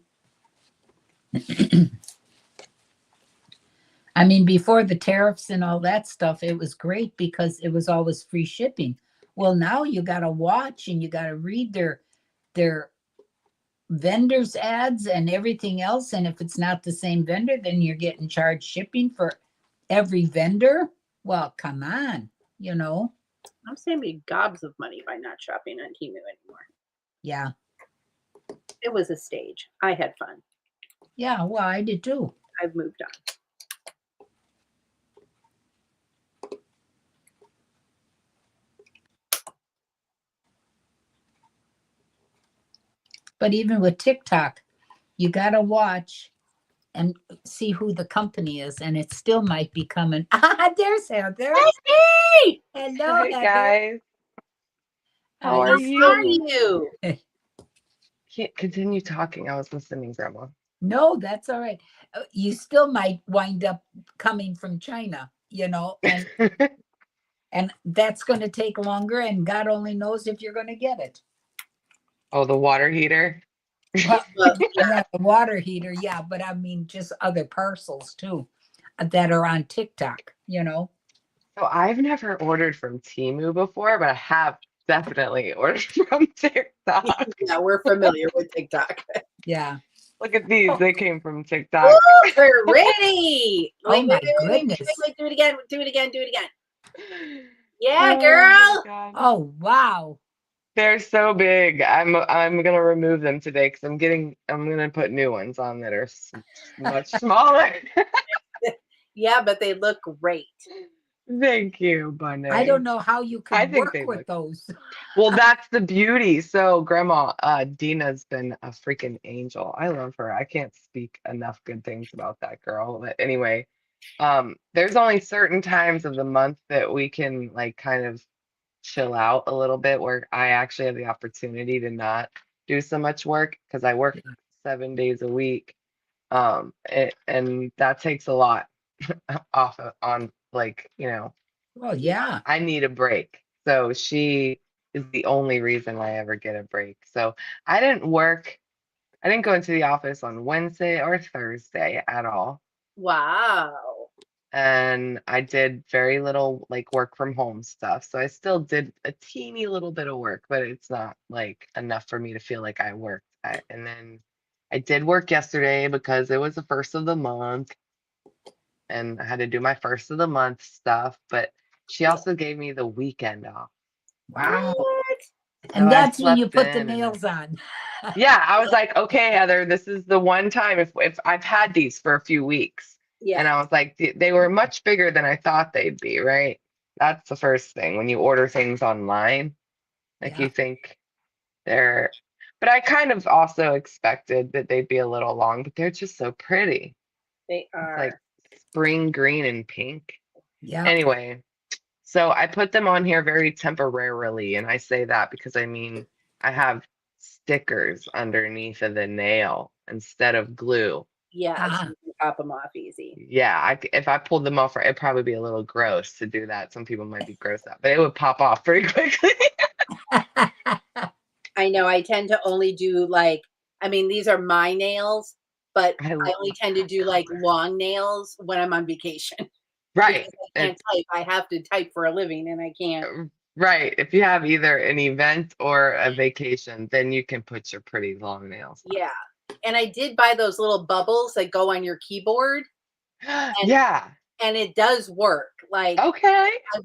I mean, before the tariffs and all that stuff, it was great because it was always free shipping. Well, now you got to watch and you got to read their vendors ads and everything else. And if it's not the same vendor, then you're getting charged shipping for every vendor. Well, come on, I'm saving gobs of money by not shopping on Temu anymore. Yeah. It was a stage. I had fun. Yeah, well, I did too. I've moved on. But even with TikTok, you got to watch and see who the company is, and it still might be coming. There's Heather. Hey! Hello, Hi Heather. guys. How are you? How are you? Can't continue talking. I was listening, Grandma. No, that's all right. You still might wind up coming from China, and that's going to take longer, and God only knows if you're going to get it. Oh, the water heater. Well, Well, yeah, the water heater, yeah, but I mean just other parcels too that are on TikTok, So I've never ordered from Temu before, but I have definitely ordered from TikTok. yeah, we're familiar with TikTok. Yeah. Look at these. They came from TikTok. Woo, we're ready. Oh my goodness. Wait, do it again. Do it again. Do it again. Yeah, Oh my girl. God. Oh, wow. They're so big. I'm gonna remove them today because I'm gonna put new ones on that are much smaller. Yeah, but they look great. Thank you, Bunneh. I don't know how you I can think work they with look- those. Well, that's the beauty. So, Grandma, Dina's been a freaking angel. I love her. I can't speak enough good things about that girl. But anyway, there's only certain times of the month that we can like kind of chill out a little bit where I actually have the opportunity to not do so much work because I work 7 days a week. And that takes a lot on like, you know, Well, yeah. I need a break. So she is the only reason I ever get a break. So I didn't work, I didn't go into the office on Wednesday or Thursday at all. Wow. And I did very little like work from home stuff. So I still did a teeny little bit of work, but it's not like enough for me to feel like I worked. And then I did work yesterday because it was the first of the month and I had to do my first of the month stuff. But she also gave me the weekend off. Wow. What? So And I that's when you slept put the in and nails on. yeah, I was like, okay, Heather, this is the one time if I've had these for a few weeks. And Yeah. I was like, they were much bigger than I thought they'd be, right? That's the first thing when you order things online, like Yeah. you think they're, but I kind of also expected that they'd be a little long, but they're just so pretty. They It's like are. spring green and pink. Yeah. Anyway, so I put them on here very temporarily, and I say that because I mean I have stickers underneath of the nail instead of glue. Yeah. So Uh-huh. you can pop them off easy. Yeah, if I pulled them off, it'd probably be a little gross to do that. Some people might be grossed out, but it would pop off pretty quickly. I know I tend to only do like, I mean, these are my nails, but I I love only tend to that do like color. long nails when I'm on vacation Right. because I can't It's type. I have to type for a living and I can't. right. If you have either an event or a vacation, then you can put your pretty long nails Yeah. And I did buy those little bubbles that go on your keyboard on. and Yeah. it does work. Like Okay. I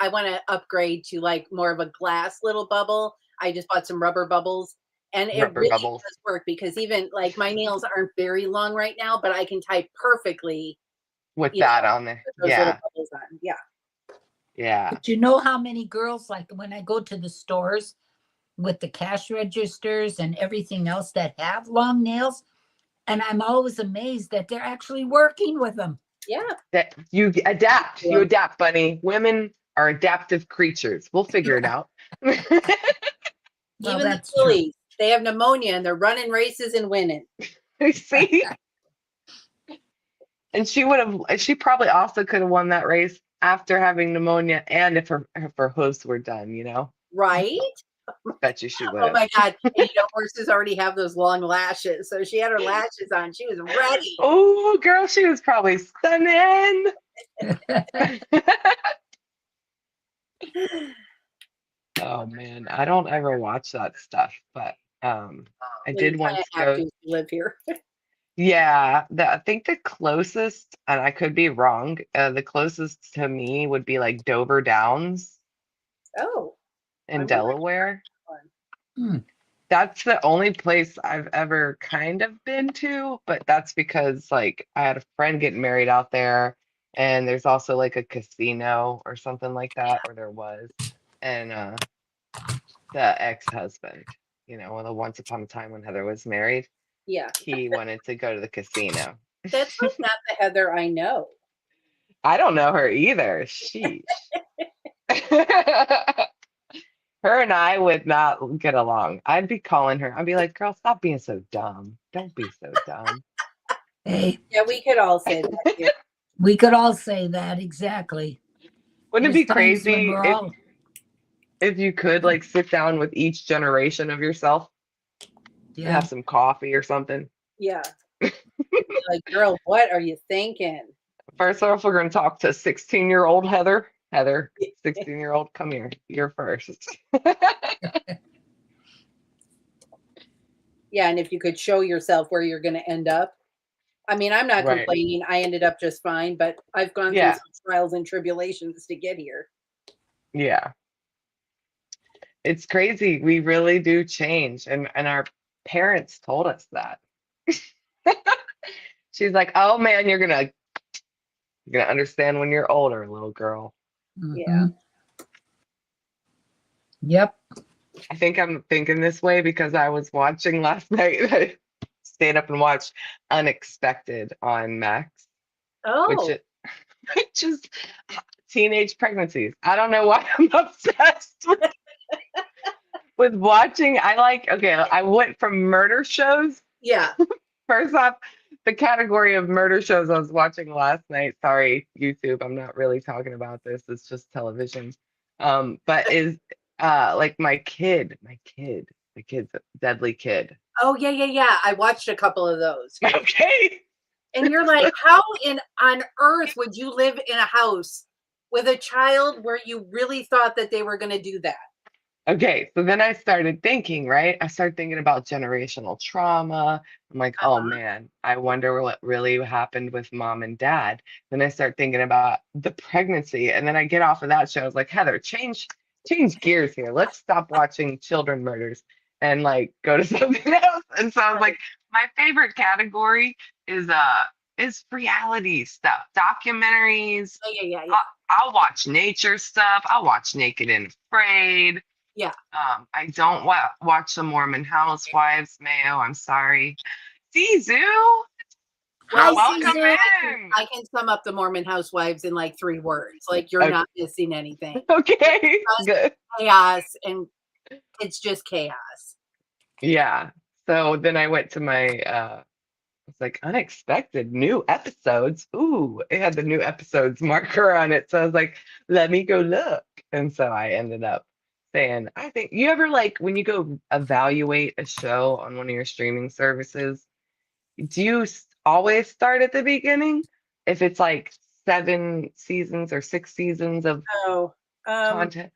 want to upgrade to like more of a glass little bubble. I just bought some rubber bubbles and it Rubber really bubbles does work because even like my nails aren't very long right now, but I can type perfectly, with you know, that on there. with those little Yeah. bubbles on. Yeah. Yeah. But you know how many girls, like when I go to the stores with the cash registers and everything else that have long nails, and I'm always amazed that they're actually working with them. Yeah. That you adapt. You Yeah. adapt, bunny. Women are adaptive creatures. We'll figure it out. Well, Even the that's true. bullies, they have pneumonia and they're running races and winning. See? And she probably also could have won that race after having pneumonia and if her hooves were done, you know? Right? Bet you she would Oh have. my God. And horses already have those long lashes. So she had her lashes on. She was ready. Oh, girl, she was probably stunning. Oh man, I don't ever watch that stuff, but I Well, you did kind of once have go. to live here. Yeah, I think the closest, and I could be wrong, the closest to me would be like Dover Downs Oh, I in wonder Delaware. one. Hmm. That's the only place I've ever kind of been to, but that's because like I had a friend getting married out there, and there's also like a casino or something like that, or there was, and the ex-husband, you know, when the once upon a time when Heather was married, Yeah. he wanted to go to the casino. That's like not the Heather I know. I don't know her either. Sheesh. Her and I would not get along. I'd be calling her. I'd be like, girl, stop being so dumb. Don't be so dumb. Hey, Yeah, we could all say that here. we could all say that exactly. Wouldn't it There's be times when crazy we're all if you could like sit down with each generation of yourself and yeah. have some coffee or something? Yeah. Like, girl, what are you thinking? First off, we're going to talk to 16-year-old Heather. Heather, 16-year-old, come here. You're first. Yeah, and if you could show yourself where you're going to end up. I mean, I'm not Right. complaining. I ended up just fine, but I've gone through Yeah. some trials and tribulations to get here. Yeah. It's crazy. We really do change. And our parents told us that. She's like, oh man, you're gonna understand when you're older, little girl. Yeah. Mhm. Yep. I think I'm thinking this way because I was watching last night. I stayed up and watched Unexpected on Max, which Oh, is which is teenage pregnancies. I don't know why I'm obsessed with watching. I went from murder shows. yeah. First off, the category of murder shows I was watching last night. Sorry, YouTube, I'm not really talking about this. It's just television. But is like my kid's a deadly kid. Oh yeah, yeah, yeah. I watched a couple of those. Okay. And you're like, how on earth would you live in a house with a child where you really thought that they were going to do that? Okay, so then I started thinking, right? I started thinking about generational trauma. I'm like, oh Uh-huh. man, I wonder what really happened with mom and dad. Then I start thinking about the pregnancy, and then I get off of that show. I was like, Heather, change gears here. Let's stop watching children murders and like go to something else. And so I was like, my favorite category is reality stuff, documentaries. Yeah, yeah, yeah, yeah. I'll watch nature stuff. I'll watch Naked and Afraid. Yeah. I don't watch the Mormon Housewives, Mayo. I'm sorry. Zizu, Well, welcome Caesar, in. I can sum up the Mormon Housewives in like 3 words. Like you're Okay. not missing anything. Okay, good. Chaos, and it's just chaos. Yeah. So then I went to my it's like unexpected new episodes. Ooh, it had the new episodes marker on it. So I was like, let me go look. And so I ended up saying, I think you ever like when you go evaluate a show on one of your streaming services, do you always start at the beginning? If it's like 7 seasons or 6 seasons of Oh, content?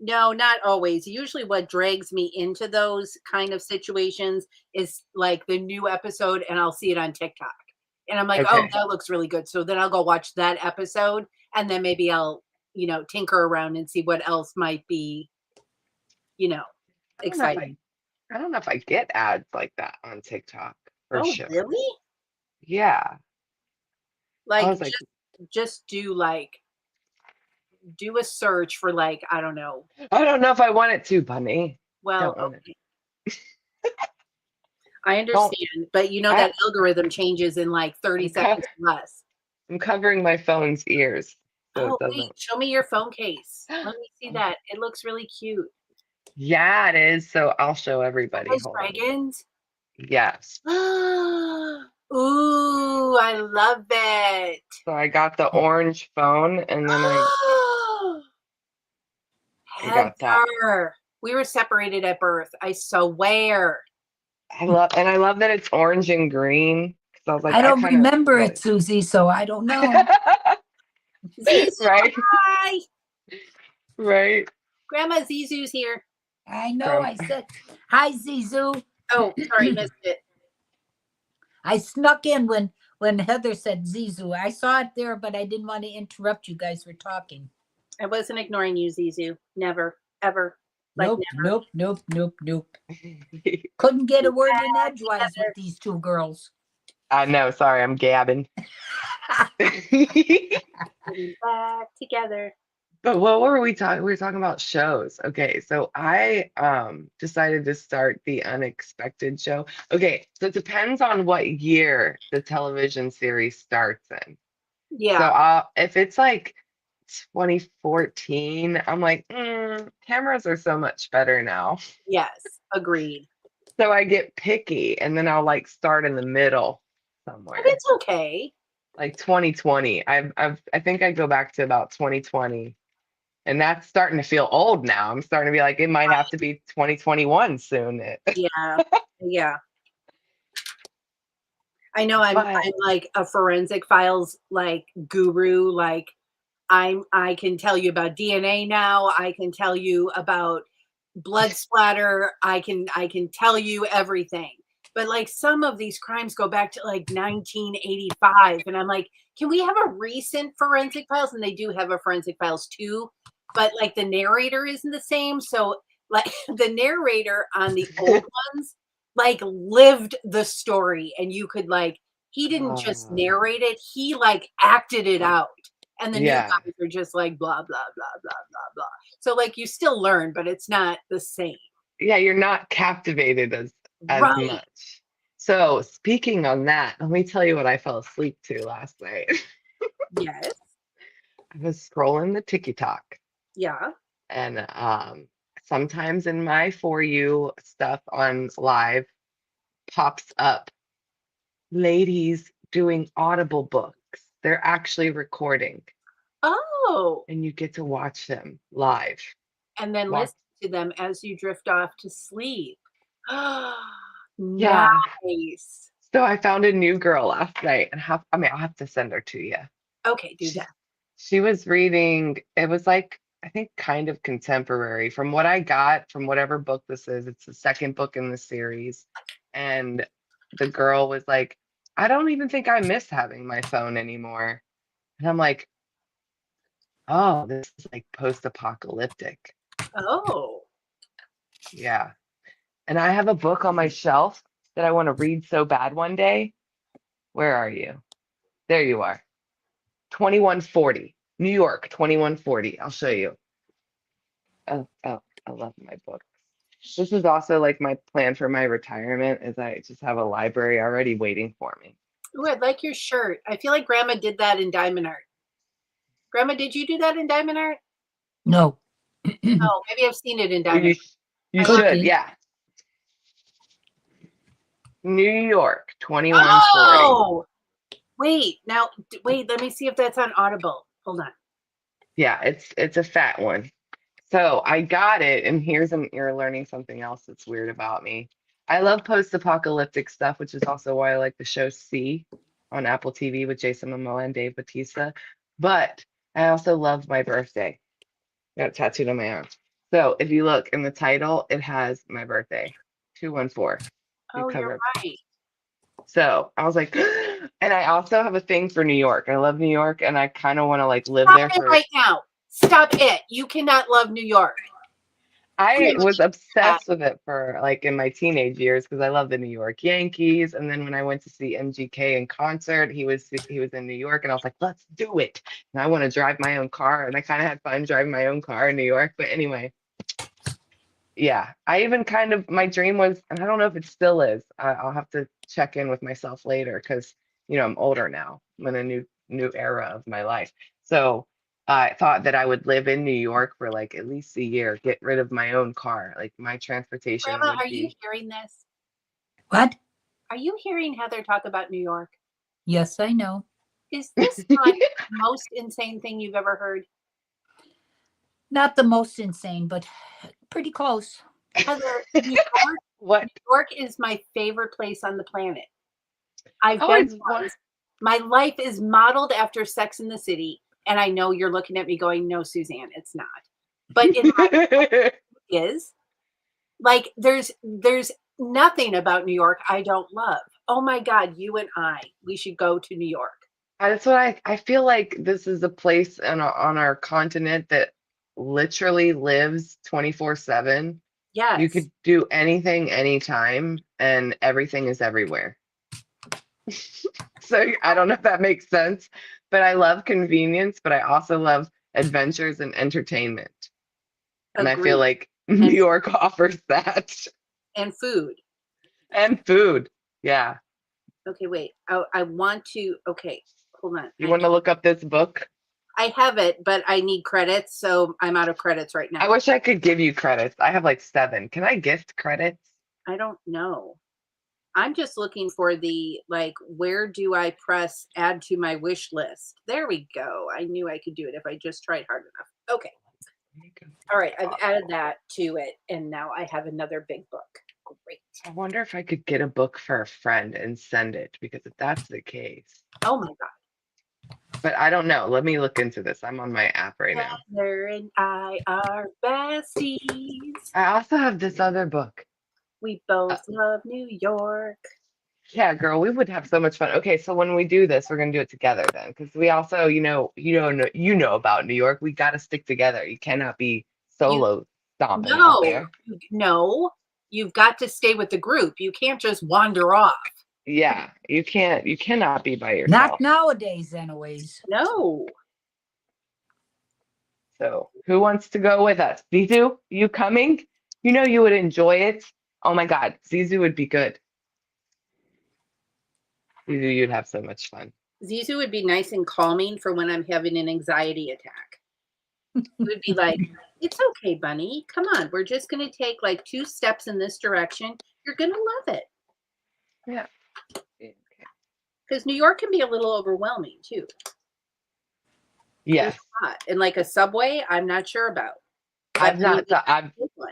no, not always. Usually what drags me into those kind of situations is like the new episode and I'll see it on TikTok. And I'm like, "Oh, Okay. that looks really good." So then I'll go watch that episode and then maybe I'll, tinker around and see what else might be, I don't know if exciting. I don't know if I get ads like that on TikTok for Oh, sure. really? Yeah. I Like was like, just do a search for like, I don't know. I don't know if I want it to, Bunny. Well, Don't want it. okay. I Don't understand, but I that algorithm changes in like 30 I'm co seconds or less. I'm covering my phone's ears so it Oh, wait, doesn't. show me your phone case. Let me see that. It looks really cute. Yeah, it is. So I'll show Are everybody. those Hold on. dragons? Yes. Ooh, I love it. So I got the orange phone and then I got that. Heather, we were separated at birth. I swear. I love that it's orange and green because I was like, I I don't kind of remember really it, Susie, so I don't know. Zizu, right, hi. right. Grandma Zizu's here. I know. From I said, hi, Zizou. Oh, sorry, missed it. I snuck in when Heather said Zizou. I saw it there, but I didn't want to interrupt you guys were talking. I wasn't ignoring you, Zizu. Never, ever. Like Nope, never. nope, nope, nope, nope. Couldn't get a word in edgewise with these two girls. I know. Sorry, I'm gabbing. Getting back together. But what were we talking? We were talking about shows. Okay, so I decided to start the unexpected show. Okay, so it depends on what year the television series starts in. So Yeah. if it's like 2014, I'm like, cameras are so much better now. Yes. Agreed. So I get picky, and then I'll like start in the middle But somewhere, it's okay. like 2020. I think I go back to about 2020. And that's starting to feel old now. I'm starting to be like, it might have to be 2021 soon. Yeah. Yeah. I know I'm But like a forensic files like guru. Like I can tell you about DNA now. I can tell you about blood splatter. I can tell you everything. But like some of these crimes go back to like 1985 and I'm like, can we have a recent forensic files? And they do have a forensic files too, but like the narrator isn't the same. So like the narrator on the old ones like lived the story and you could like he didn't just narrate it, he like acted it out. And the new yeah, guys are just like blah blah blah blah blah blah. So like you still learn, but it's not the same. yeah, you're not captivated as Right. much. So speaking on that, let me tell you what I fell asleep to last night. Yes. I was scrolling the TikTok, Yeah. and sometimes in my For You stuff on live pops up ladies doing Audible books. They're actually recording, Oh, and you get to watch them live. and then Watch. listen to them as you drift off to sleep. Yeah. Nice. So I found a new girl last night, and I'll have to send her to you. Okay, do She, that. she was reading, it was like, I think kind of contemporary. From what I got from whatever book this is, it's the second book in the series. And the girl was like, I don't even think I miss having my phone anymore. And I'm like, oh, this is like post-apocalyptic. Oh, Yeah. And I have a book on my shelf that I want to read so bad one day. Where are you? There you are. 2140. New York, 2140. I'll show you. Oh, I love my books. This is also like my plan for my retirement is I just have a library already waiting for me. ooh, I like your shirt. I feel like Grandma did that in Diamond Art. Grandma, did you do that in Diamond Art? No. Oh, maybe I've seen it in Oh, Diamond. you Could should, be. yeah. New York, 2140. Oh, wait. Now, wait. Let me see if that's on Audible. Hold on. Yeah, it's a fat one. So I got it, and you're learning something else that's weird about me. I love post-apocalyptic stuff, which is also why I like the show C on Apple TV with Jason Momoa and Dave Bautista. But I also love my birthday. Got it tattooed on my arm. So if you look in the title, it has my birthday, 214. You Oh, you're cover. right. So I was like, and I also have a thing for New York. I love New York, and I kind of want to like live Stop there it for. right now. Stop it. You cannot love New York. I was Yeah. obsessed with it for like in my teenage years because I love the New York Yankees. And then when I went to see MGK in concert, he was in New York, and I was like, let's do it. And I want to drive my own car, and I kind of had fun driving my own car in New York. But anyway, yeah, I even kind of my dream was, and I don't know if it still is. I'll have to check in with myself later because I'm older now. I'm in a new era of my life. So I thought that I would live in New York for like at least a year, get rid of my own car. Like my transportation Grandma, would are you be. hearing this? What? Are you hearing Heather talk about New York? Yes, I know. Is this not the most insane thing you've ever heard? Not the most insane, but pretty close. Heather, What? New York is my favorite place on the planet. I've Oh, been it's what? once. My life is modeled after Sex in the City. And I know you're looking at me going, no, Suzanne, it's not. But in my is like there's nothing about New York I don't love. Oh my God, you and we should go to New York. That's what I feel like this is a place on our continent that literally lives 24/7. You Yes. could do anything anytime and everything is everywhere. So I don't know if that makes sense, but I love convenience, but I also love adventures and entertainment. And I feel Agreed. like New York offers that. And food. And food. Yeah. Okay, wait. I want to. Okay, hold on. You want to look up this book? I have it, but I need credits, so I'm out of credits right I now. wish I could give you credits. I have like 7. Can I gift credits? I don't know. I'm just looking for the where do I press add to my wish list? There we go. I knew I could do it if I just tried hard enough. Okay. All right. I've added that to it, and now I have another big book. Great. I wonder if I could get a book for a friend and send it, because if that's the case, Oh my God. but I don't know. Let me look into this. I'm on my app right now. Heather and I are besties. I also have this other book. We both love New York. Yeah, girl, we would have so much fun. Okay, so when we do this, we're gonna do it together then, because we also, you know about New York. We got to stick together. You cannot be solo stomping out there. No, you've got to stay with the group. You can't just wander off. Yeah, you cannot be by Not yourself. nowadays, anyways. No. So who wants to go with us? Zizu, you coming? You know you would enjoy it. Oh my God, Zizu would be good. Zizu, you'd have so much fun. Zizu would be nice and calming for when I'm having an anxiety attack. It would be like, it's okay, Bunny. Come on. We're just going to take 2 steps in this direction. You're going to love it. Yeah. Okay. Because New York can be a little overwhelming too. There's Yes. a lot. And like a subway, I'm not sure about. I've not, I've, One.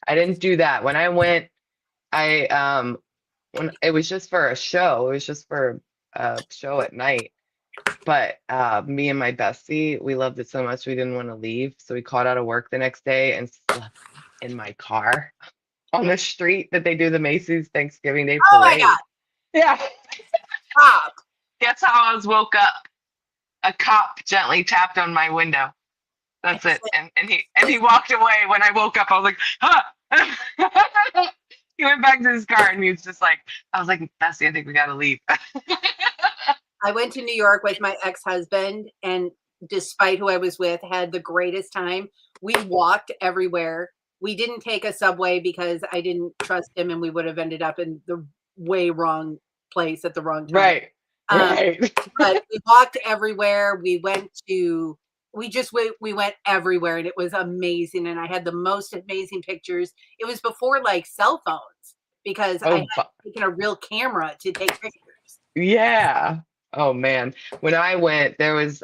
I didn't do that. When I went, when it was just for a show, it was just for a show at night. But me and my bestie, we loved it so much we didn't want to leave. So we called out of work the next day and slept in my car on the street that they do the Macy's Thanksgiving Day Oh my parade. God. Yeah. Stop. Guess how I was woke up? A cop gently tapped on my window. That's it. And he walked away when I woke up. I was like, huh. He went back to his car and he was just like, I was like, Bessie, I think we gotta leave. I went to New York with my ex-husband, and despite who I was with, had the greatest time. We walked everywhere. We didn't take a subway because I didn't trust him, and we would have ended up in the way wrong place at the wrong time. Right. Right. But we walked everywhere. We went everywhere, and it was amazing. And I had the most amazing pictures. It was before like cell phones, because I had taken a real camera to take pictures. Yeah. Oh man. When I went, there was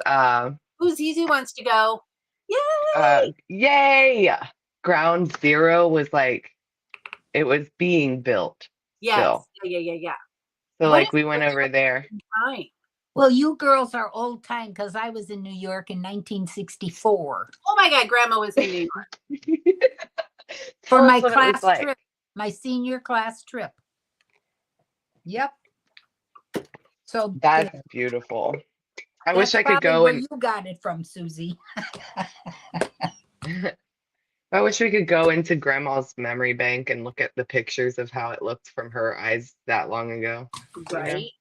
Who's easy wants to go? Yay! Yay! Ground Zero was like, it was being built. Yes. Still. Yeah. So What like is we went over there. Time? Well, you girls are old time because I was in New York in 1964 Oh my God, Grandma was in New York. for Tell my us what it was class like. trip, my senior class trip. Yep. So That's there. beautiful. I That's wish I could probably go where and you got it from, Susie. I wish we could go into Grandma's memory bank and look at the pictures of how it looked from her eyes that long ago. Right.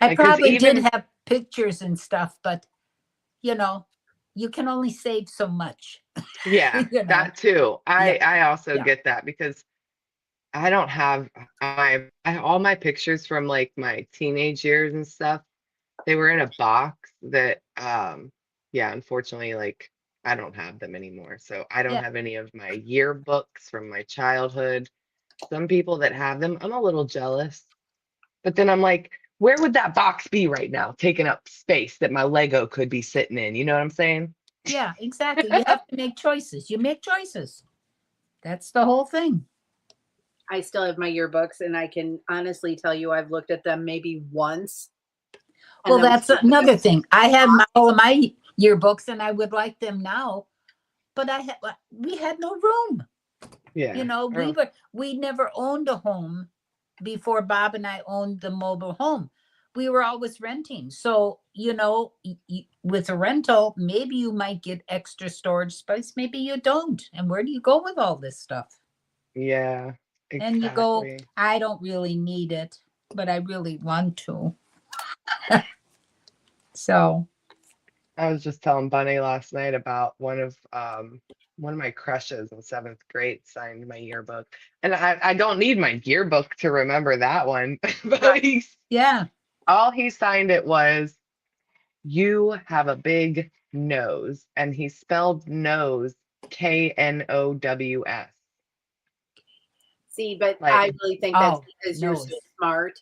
I Like, 'cause probably did even- have pictures and stuff, but you can only save so much. Yeah, You know. that too. Yeah. I also Yeah. get that because I don't have all my pictures from like my teenage years and stuff. They were in a box that yeah, unfortunately, like I don't have them anymore. So I don't Yeah. have any of my yearbooks from my childhood. Some people that have them, I'm a little jealous. But then I'm like, where would that box be right now, taking up space that my Lego could be sitting in? You know what I'm saying? Yeah, exactly. You have to make choices. You make choices. That's the whole thing. I still have my yearbooks, and I can honestly tell you I've looked at them maybe once. Well, that's another thing. I have all of my yearbooks, and I would like them now, but we had no room. Yeah. We never owned a home before Bob and I owned the mobile home. We were always renting. So, with a rental, maybe you might get extra storage space, maybe you don't. And where do you go with all this stuff? Yeah. Exactly. And you go, I don't really need it, but I really want to. So I was just telling Bunny last night about one of my crushes in 7th grade signed my yearbook. And I don't need my yearbook to remember that one. But all he signed it was, you have a big nose. And he spelled nose Knows. See, but Like, I really think that's because you're nose. so smart.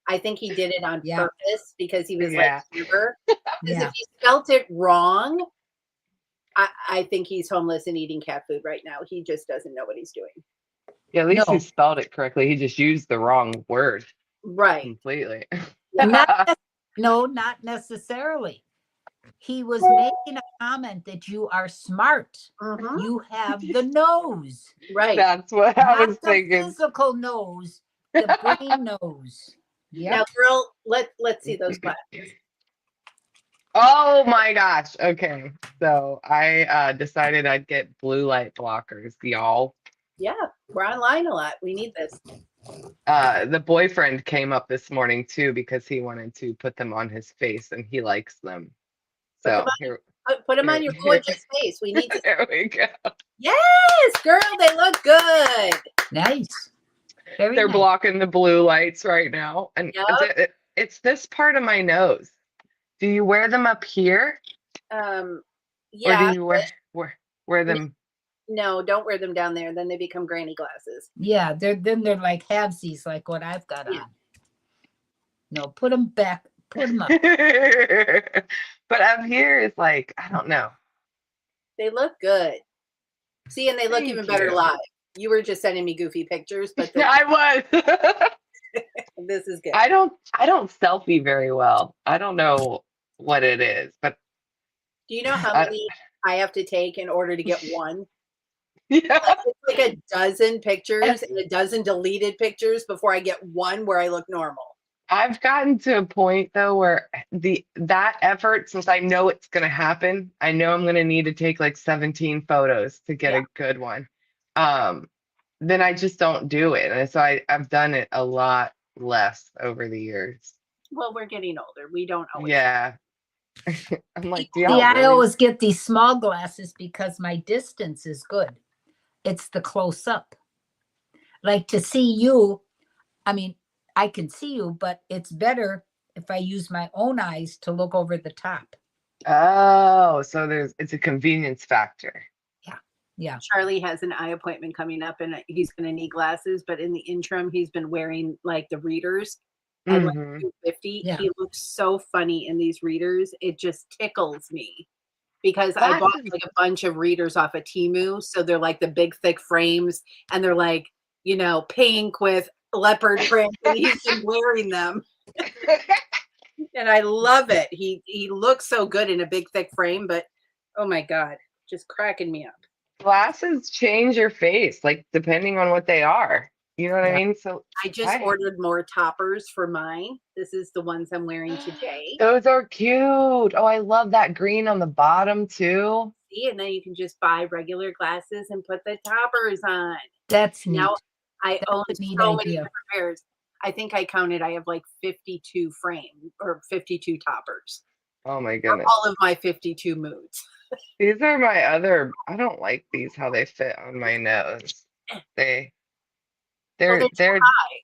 I think he did it on Yeah. purpose because he was Yeah. like Huber. Because Yeah. if he spelt it wrong, I think he's homeless and eating cat food right now. He just doesn't know what he's doing. Yeah, at least No. he spelled it correctly. He just used the wrong word Right. completely. No, not necessarily. He was making a comment that you are smart. Mhm. You have the nose. Right. That's what I Not was the thinking. physical nose, the brain nose. Now, Yeah. girl, let's see those glasses. Oh my gosh. Okay. So I decided I'd get blue light blockers, y'all. Yeah, we're online a lot. We need this. The boyfriend came up this morning too because he wanted to put them on his face and he likes them. So here, Put them on your gorgeous face. We need to. there we go. Yes, girl, they look good. Nice. Very They're nice. blocking the blue lights right now. And Yep. it's this part of my nose. Do you wear them up here? Or Yeah. do you wear them? No, don't wear them down there. Then they become granny glasses. Yeah, they're like halvesies, like what I've got Yeah. on. No, put them back. Put them up. But up here is like, I don't know. They look good. See, and they look even Thank better you. live. You were just sending me goofy pictures, but I was. this is good. I don't selfie very well. I don't know what it is, but Do you know how I, many I have to take in order to get one? yeah. It's like a dozen pictures and a dozen deleted pictures before I get one where I look normal. I've gotten to a point though where that effort, since I know it's gonna happen, I know I'm gonna need to take like 17 photos to get Yeah. a good one. Um, then I just don't do it. And so I've done it a lot less over the years. Well, we're getting older. We don't always. Yeah. I'm like, do See, y'all I really? always get these small glasses because my distance is good. It's the close up. Like to see you, I mean, I can see you, but it's better if I use my own eyes to look over the top. Oh, so it's a convenience factor. Yeah. Charlie has an eye appointment coming up and he's going to need glasses, but in the interim, he's been wearing like the readers at like Mhm. 250. Yeah. He looks so funny in these readers. It just tickles me because I bought Glasses. like a bunch of readers off of Temu. So they're like the big, thick frames and they're like, you know, pink with leopard print. And he's been wearing them. And I love it. He looks so good in a big, thick frame, but oh my God, just cracking me up. Glasses change your face, like depending on what they are. You know what I Yeah. mean? So I just ordered more toppers for mine. This is the ones I'm wearing today. those are cute. Oh, I love that green on the bottom too. See, and then you can just buy regular glasses and put the toppers on. That's neat. Now I That's own a neat so many idea. different pairs. I think I counted. I have like 52 frame or 52 toppers. Oh my For goodness. all of my 52 moods. These are my other, I don't like these how they fit on my nose. They Well, they're too they're high.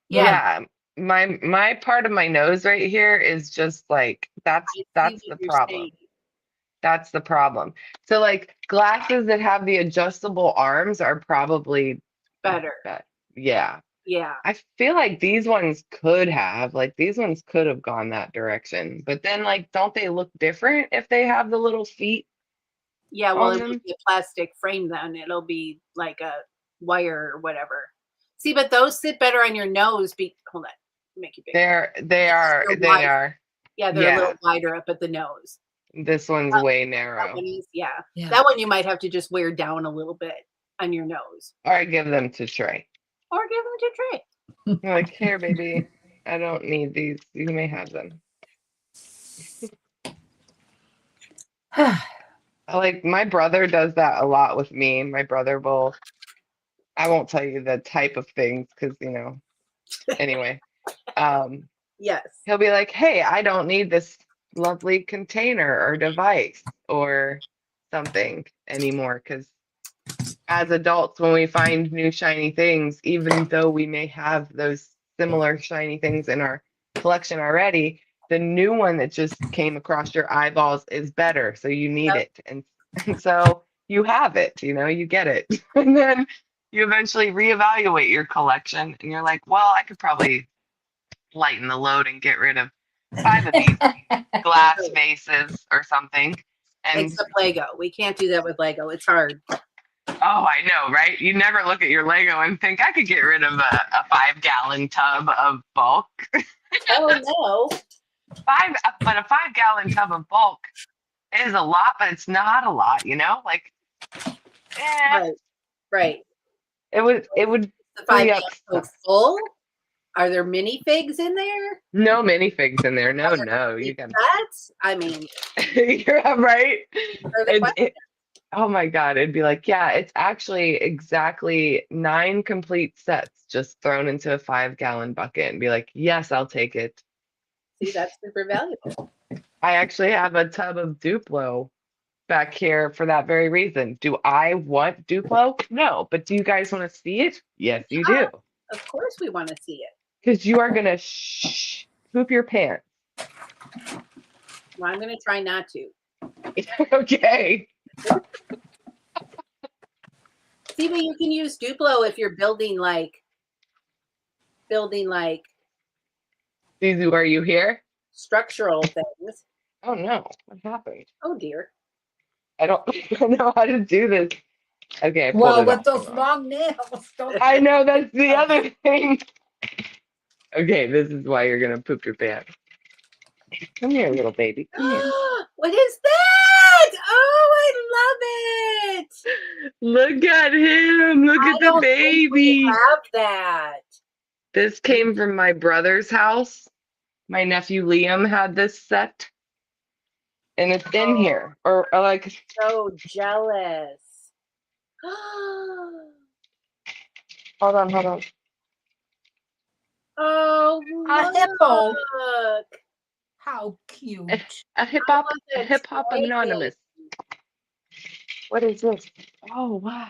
Yeah. yeah. My part of my nose right here is just like I see that's what the you're problem. saying. That's the problem. So like glasses that have the adjustable arms are probably Better. yeah. Yeah. I feel like these ones could have, like these ones could have gone that direction. But then like don't they look different if they have the little feet Yeah, well, on it won't them? be a plastic frame then. It'll be like a wire or whatever. See, but those sit better on your nose. Hold on, make you bigger. They are They're they wide. are Yeah, they're a yeah. little wider up at the nose. This one's That, way that narrow. one is, yeah. Yeah. That one you might have to just wear down a little bit on your nose, Or I give them to Trey. or give them to Trey. I'm like, here, baby, I don't need these. You may have them. Like my brother does that a lot with me. My brother will, I won't tell you the type of things because anyway. Yes. He'll be like, hey, I don't need this lovely container or device or something anymore. Because as adults, when we find new shiny things, even though we may have those similar shiny things in our collection already, the new one that just came across your eyeballs is better. So you need Yep. it. And so you have it, you get it. And then you eventually reevaluate your collection and you're like, well, I could probably lighten the load and get rid of 5 of these glass vases or something. And Except Lego. We can't do that with Lego. It's hard. oh, I know, right? You never look at your Lego and think I could get rid of a 5-gallon tub of bulk. Oh no. But a 5-gallon tub of bulk is a lot, but it's not a lot, like Right. Right. it would The free 5 up gallons stuff. full. Are there minifigs in there? No minifigs in there. Are there No, you got sets? I mean, you're right. are the questions. Oh my God, it'd be like, yeah, it's actually exactly 9 complete sets just thrown into a 5-gallon bucket and be like, yes, I'll take it. See, that's super valuable. I actually have a tub of Duplo back here for that very reason. Do I want Duplo? No, but do you guys want to see it? Yes, you do. Of course we want to see it. Because you are gonna poop your pants. Well, I'm going to try not to. Okay. See, but you can use Duplo if you're building like Suzu, are you here? structural things. Oh no, what happened? Oh dear. I don't know how to do this. Okay, I pulled Well, it with off. those Hold on. long nails, don't I know that's the other thing. Okay, this is why you're gonna poop your pants. Come here, little baby. Come here. What is that? Oh, I love it. Look at him. Look I at the don't think we baby. have that. This came from my brother's house. My nephew Liam had this set, and it's in Oh, here. Or like, so jealous. hold on, hold on. Oh, a hippo. look. How cute. A hip I hop, want a the hip hop dragon. anonymous. What is this? Oh wow.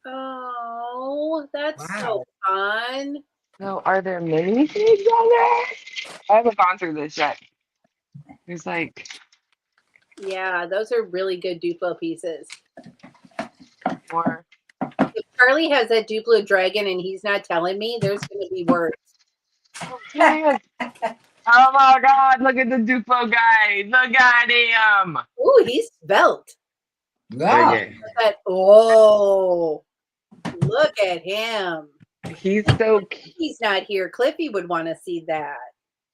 Oh, that's so Wow. fun. So are there mini things on there? I haven't gone through this yet. There's like Yeah, those are really good Duplo pieces. more. If Charlie has that Duplo dragon and he's not telling me, there's going to be words. Oh my God! Look at the Duplo guy. Look at him. Ooh, he's svelte. Yeah. Oh, look at him. He's so cute. He's not here. Cliffy would want to see that.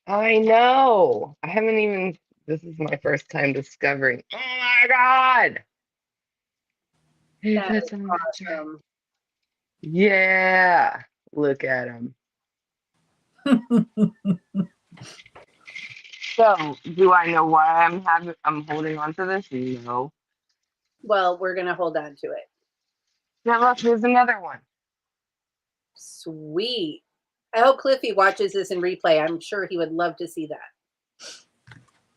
I know. I haven't even. This is my first time discovering. Oh my God! He That fits is in my dress. awesome. Yeah. Look at him. So, do I know why I'm holding on to this? No. Well, we're going to hold on to it. Yeah, look, here's another one. Sweet. I hope Cliffy watches this in replay. I'm sure he would love to see that.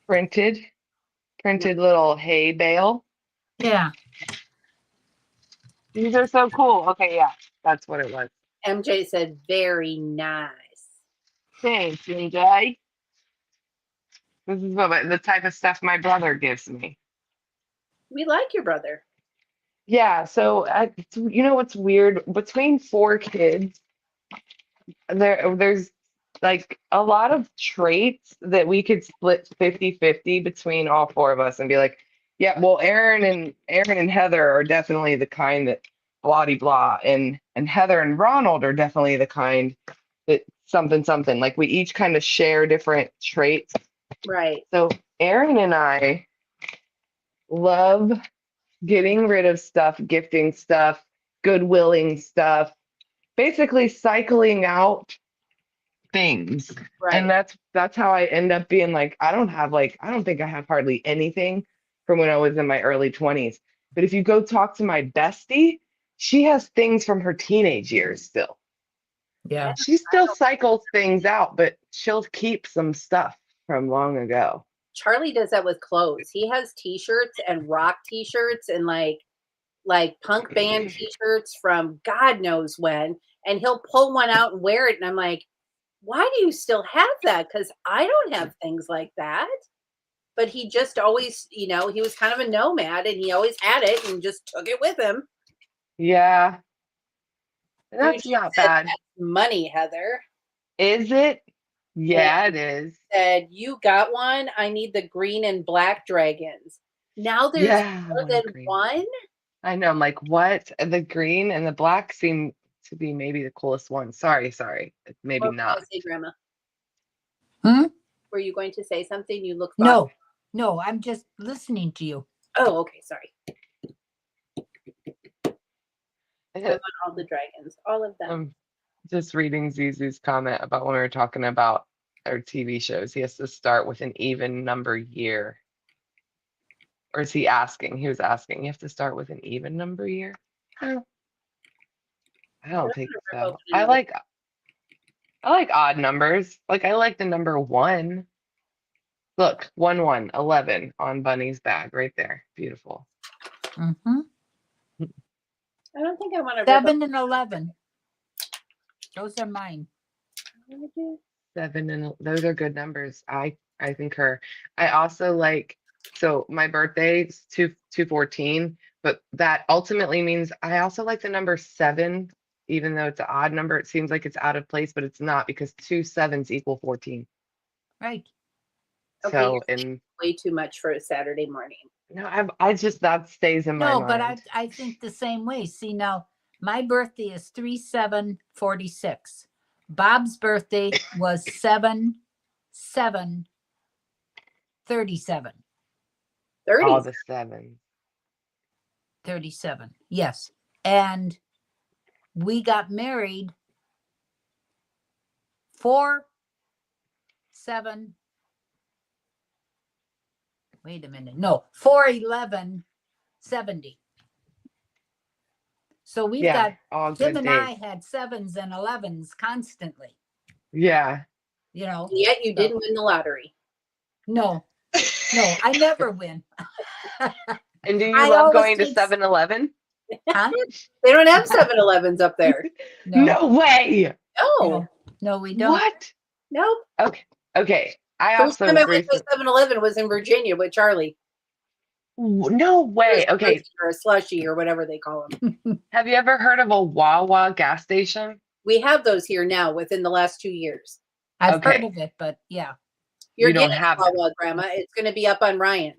Printed little hay bale. Yeah. These are so cool. Okay, yeah, that's what it was. MJ said, very nice. Thanks, MJ. This is the type of stuff my brother gives me. We like your brother. Yeah, so you know what's weird? Between four kids, there's like a lot of traits that we could split 50-50 between all four of us and be like, yeah, well, Aaron and Heather are definitely the kind that blah de blah, and Heather and Ronald are definitely the kind that something something. Like we each kind of share different traits. Right. So Aaron and I love getting rid of stuff, gifting stuff, goodwilling stuff, basically cycling out things. Right. And that's how I end up being like, I don't think I have hardly anything from when I was in my early 20s. But if you go talk to my bestie, she has things from her teenage years still. Yeah. She still cycles things out, but she'll keep some stuff from long ago. Charlie does that with clothes. He has t-shirts and rock t-shirts and like punk band t-shirts from God knows when, and he'll pull one out and wear it, and I'm like, why do you still have that? Because I don't have things like that. But he just always, he was kind of a nomad, and he always had it and just took it with him. Yeah. That's Eugene not said, bad. "That's money, Heather." Is it? Yeah, it is. Said, you got one? I need the green and black dragons. Now there's Yeah, I more want a than green. one? I know. I'm like, what? The green and the black seem to be maybe the coolest one. Sorry. Maybe What were you not. going to say, Grandma? Hmm? Were you going to say something? You look No, I'm just listening to you. Oh, okay. Sorry. I want all the dragons, all of them. I'm just reading Zuzu's comment about when we were talking about our TV shows. He has to start with an even number year. Or is he asking? He was asking. You have to start with an even number year? Oh, I don't think so. I like odd numbers. Like I like the number 1. Look, 1 11 on Bunny's bag right there. Beautiful. Mm-hmm. I don't think I want to 7 and 11. Those are mine. 7 and those are good numbers. I concur. I also like, so my birthday's 2/14, but that ultimately means I also like the number 7 even though it's an odd number, it seems like it's out of place, but it's not because 2 sevens equal 14. Right. Okay, So, you're and way too much for a Saturday morning. no, I just, that stays in my No, but mind. I think the same way. See, now my birthday is 3/7/46. Bob's birthday was 7/7/37. All 30s. the sevens. 37. Yes. And we got married 4/7. Wait a minute. No, 4/11/70. So we've Yeah, got all Tim good and days. I had 7s and 11s constantly, Yeah. you know. Yet you So- didn't win the lottery. No, I never win. And do you I love always going to take 7-Eleven? Huh? They don't have 7-Elevens up there. No way. No, No, we don't. What? no. Okay. Okay. I First also time I went to recently. a 7-Eleven was in Virginia with Charlie. No way. It was Okay. or a slushy or whatever they call them. Have you ever heard of a Wawa gas station? We have those here now within the last 2 years. I've heard Okay. of it, but yeah. You're You don't getting have them. Wawa, Grandma. It's going to be up on Ryan.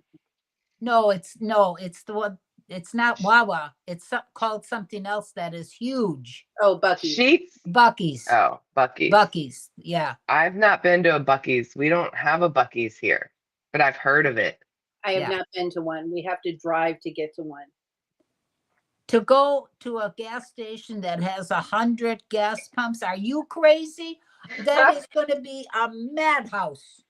No, it's the one. It's not Wawa. It's called something else that is huge. Oh, Bucky. Sheets? Bucky's. Oh, Bucky's. Bucky's. Yeah. I've not been to a Bucky's. We don't have a Bucky's here, but I've heard of it. I have Yeah. not been to one. We have to drive to get to one. To go to a gas station that has 100 gas pumps, are you crazy? That is going to be a madhouse.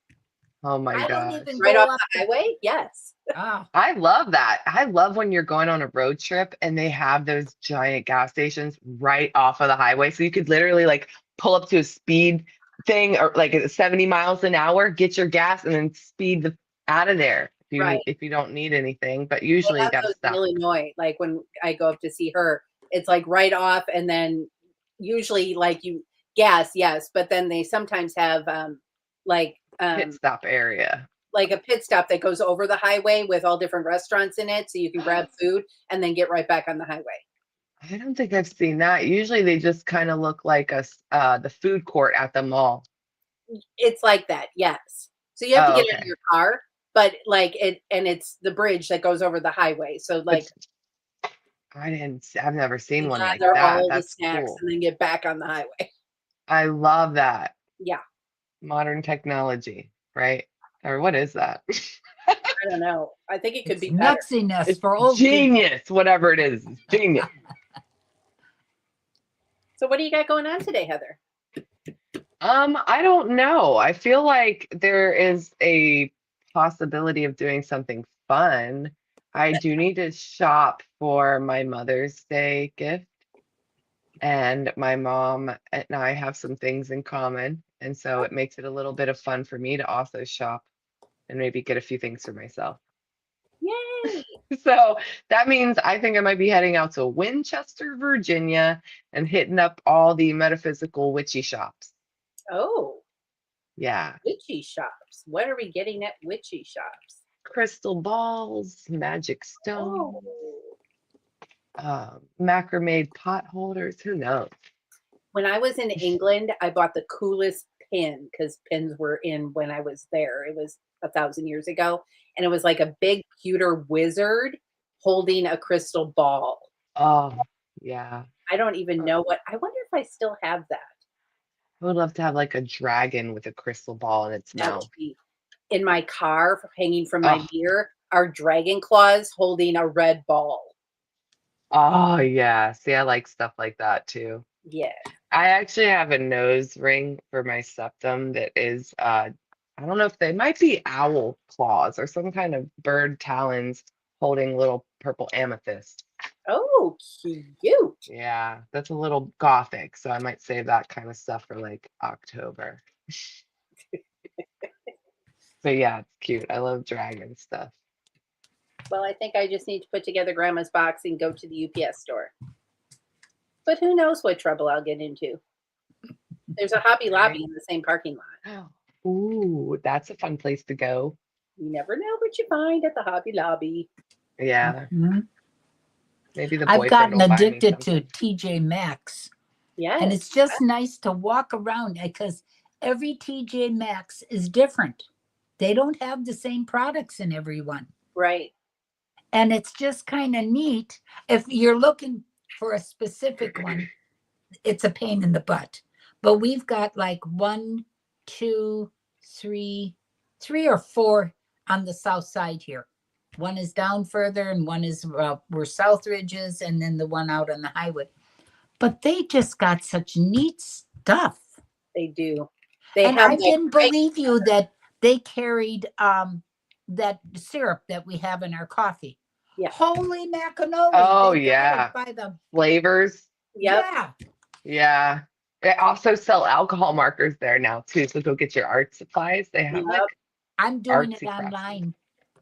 Oh my I don't gosh. even Right go off up the highway? Yes. Ah, I love that. I love when you're going on a road trip and they have those giant gas stations right off of the highway. So you could literally like pull up to a speed thing or like at 70 miles an hour, get your gas and then speed out of there Right. if you don't need anything. But They usually you have got to those stop. in Illinois. Like when I go up to see her, it's like right off, and then usually like you gas, yes, but then they sometimes have like Pit stop area. like a pit stop that goes over the highway with all different restaurants in it, so you can grab food and then get right back on the highway. I don't think I've seen that. Usually they just kind of look like the food court at the mall. It's like that, yes. So you have to Oh, get out okay. of your car, but like it's the bridge that goes over the highway. So like I've never seen one like gather that. all the That's snacks cool. and then get back on the highway. I love that. Yeah. Modern technology, right? Or what is that? I don't know. I think it could it's be better. nutsiness It's for old people. genius, whatever it is. It's genius. So what do you got going on today, Heather? I don't know. I feel like there is a possibility of doing something fun. I do need to shop for my Mother's Day gift. And my mom and I have some things in common. And so it makes it a little bit of fun for me to also shop and maybe get a few things for myself. Yay! So that means I think I might be heading out to Winchester, Virginia, and hitting up all the metaphysical witchy shops. Oh, Yeah. witchy shops. What are we getting at witchy shops? Crystal balls, magic stones, Oh. macrame pot holders. Who knows? When I was in England, I bought the coolest pin because pins were in when I was there. It was 1,000 years ago. And it was like a big pewter wizard holding a crystal ball. Oh, yeah. I don't even know what. I wonder if I still have that. I would love to have like a dragon with a crystal ball in its That mouth. would be in my car, hanging from my Oh. mirror, are dragon claws holding a red ball. Oh, yeah. See, I like stuff like that too. Yeah. I actually have a nose ring for my septum that is, I don't know if they might be owl claws or some kind of bird talons holding little purple amethyst. Oh, cute. Yeah, that's a little gothic, so I might save that kind of stuff for like October. But yeah, it's cute. I love dragon stuff. Well, I think I just need to put together Grandma's box and go to the UPS store. But who knows what trouble I'll get into. There's a Hobby Lobby in the same parking lot. Ooh, that's a fun place to go. You never know what you find at the Hobby Lobby. Yeah, Mhm. maybe the I've boyfriend gotten will buy me addicted to something. TJ Maxx. Yes. And it's just nice to walk around because every TJ Maxx is different. They don't have the same products in everyone. Right. And it's just kind of neat. If you're looking for a specific one, it's a pain in the butt. But we've got like 1, 2, 3, 3 or 4 on the south side here. One is down further and one is where Southridge is, and then the one out on the highway. But they just got such neat stuff. They do. They And have I like didn't believe you that they carried that syrup that we have in our coffee. Yeah. Holy macanoli. Oh, They got yeah. it by the Flavors. Yep. yeah. Yeah. They also sell alcohol markers there now too. So go get your art supplies. They have Yep. like I'm doing it artsy craftsy. online.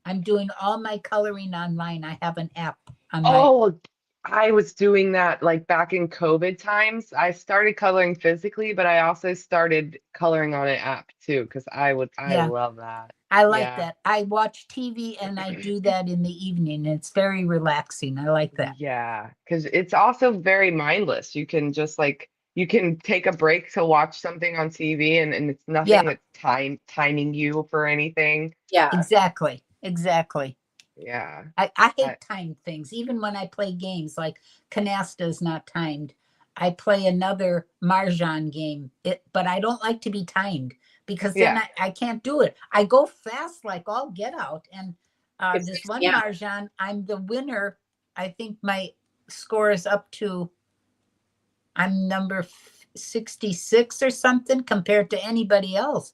I'm doing all my coloring online. I have an app on my Oh, I was doing that like back in COVID times. I started coloring physically, but I also started coloring on an app too, because I Yeah. love that. I like Yeah. that. I watch TV and I do that in the evening. It's very relaxing. I like that. Yeah, because it's also very mindless. You can just like you can take a break to watch something on TV and it's nothing Yeah. that's timing you for anything. Yeah. Exactly. Exactly. Yeah. I I- hate timed things. Even when I play games like Canasta is not timed. I play another Mahjong game, but I don't like to be timed because then Yeah. I can't do it. I go fast like all get out. And It's this one yeah. Mahjong, I'm the winner. I think my score is up to, I'm number 66 or something compared to anybody else.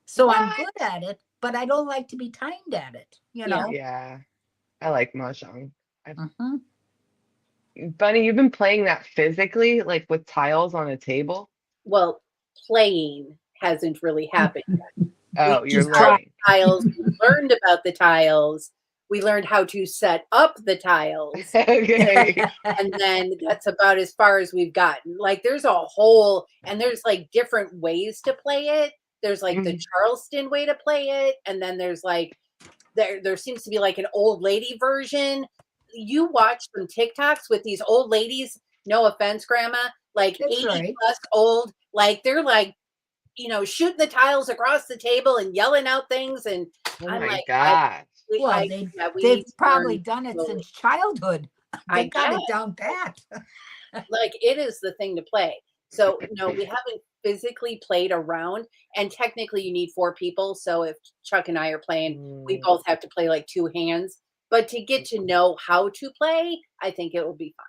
So I'm What? good at it, but I don't like to be timed at it, you know? Yeah. I like Mahjong. Mhm. Bunny, you've been playing that physically, like with tiles on a table? Well, playing hasn't really happened yet. Oh, We you're She's saw the trying. tiles. We learned about the tiles. We learned how to set up the tiles. Okay. And then that's about as far as we've gotten. Like there's a whole, and there's like different ways to play it. There's like the Mhm. Charleston way to play it, and then there's like there seems to be like an old lady version. You watch some TikToks with these old ladies, no offense, grandma, like That's 80 right. plus old, like they're like, shooting the tiles across the table and yelling out things. And Oh I'm my like, gosh. Well, we they've need to probably learn done it slowly. since childhood. They I got guess it down pat. like it is the thing to play. So no, we haven't physically played around, and technically you need 4 people. So if Chuck and I are playing, we Mm, both have to play like 2 hands. But to get to know how to play, I think it will be fun.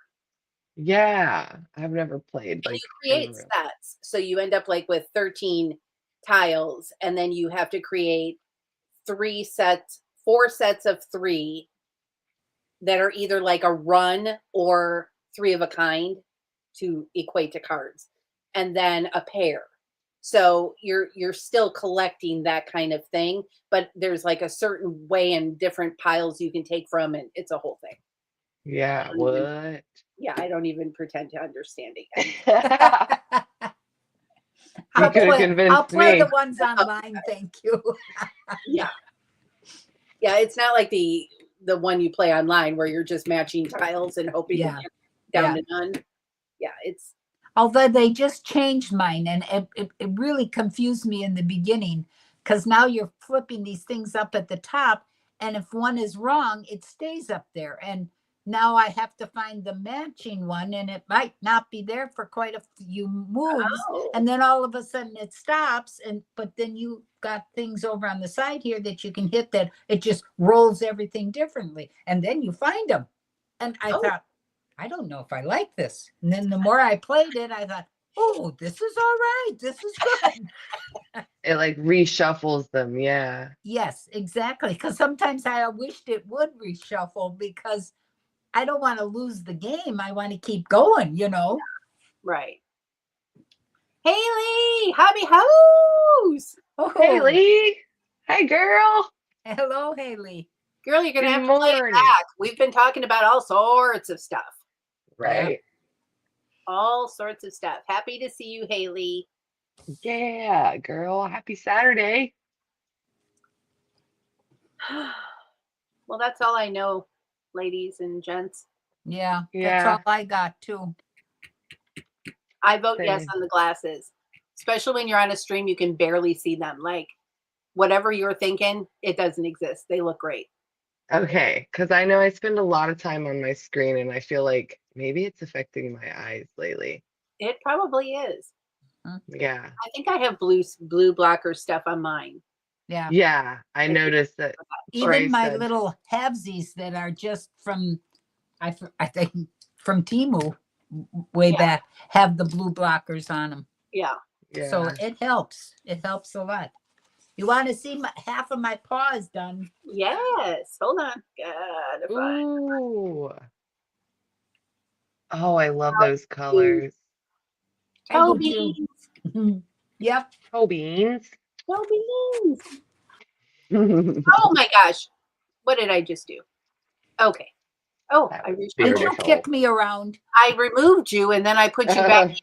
yeah. I've never played And you like in create real. sets. So you end up like with 13 tiles, and then you have to create 4 sets of 3 that are either like a run or 3 of a kind to equate to cards, and then a pair. So you're still collecting that kind of thing, but there's like a certain way and different piles you can take from, and it's a whole thing. Yeah, what? I don't even pretend to understand it yet. You could have I'll convinced play the me. ones online, thank you. Yeah. Yeah, it's not like the one you play online where you're just matching tiles and hoping to Yeah. get down Yeah. to none. Yeah, it's Although they just changed mine and it really confused me in the beginning because now you're flipping these things up at the top. And if one is wrong, it stays up there. And now I have to find the matching one and it might not be there for quite a few moves. oh, And then all of a sudden it stops. But then you got things over on the side here that you can hit that it just rolls everything differently. And then you find them. And I oh, thought, I don't know if I like this. And then the more I played it, I thought, oh, this is all right. This is good. It like reshuffles them. Yeah. Yes, exactly. Because sometimes I wished it would reshuffle because I don't want to lose the game. I want to keep going, you know? right. Haley, hobby house. Hey, Oh, Lee. Hey, girl. hello, Haley. Girl, you're gonna Good have to play it morning. back. We've been talking about all sorts of stuff. Right. All sorts of stuff. Happy to see you, Haley. Yeah, girl. Happy Saturday. Well, that's all I know, ladies and gents. Yeah, that's Yeah. all I got too. I vote yes Same. on the glasses, especially when you're on a stream, you can barely see them. Like whatever you're thinking, it doesn't exist. They look great. Okay, because I know I spend a lot of time on my screen and I feel like maybe it's affecting my eyes lately. It probably is. Yeah. I think I have blue blocker stuff on mine. Yeah. Yeah, I think- noticed that. Even Bryce my said- little halvesies that are just from, I think from Timu way Yeah. back have the blue blockers on them. Yeah. So Yeah. it helps. It helps a lot. You want to see half of my paws done? Yes. Hold on. Gotta find. Ooh. Oh, I love those colors. I do Toby. too. Yep. Oh, beans. Toby. Oh my gosh. What did I just do? Okay. Oh, That I was reached my Did you beautiful. kick me around? I removed you and then I put you back.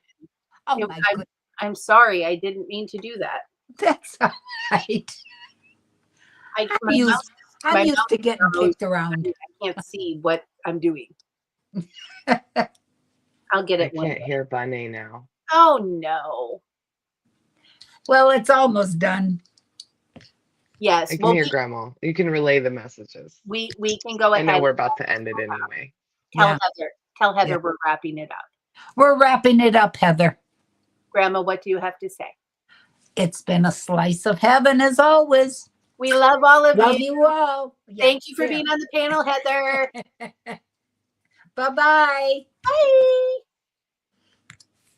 Oh It- my I'm- goodness. I'm sorry. I didn't mean to do that. That's all right. My I'm used, mouse, my I'm used mouse to getting is always- kicked around. I can't see what I'm doing. I'll get I it one can't day. hear Bunneh now. Oh no. Well, it's almost done. Yes. I can Well, hear Grandma. You can relay the messages. we can go I ahead. know we're about to end it anyway. Tell Yeah. Heather. Tell Heather Yeah. we're wrapping it up. We're wrapping it up, Heather. Grandma, what do you have to say? It's been a slice of heaven as always. We love all of Love you. you all. Thank you for being on the panel, Heather. Bye-bye. Bye.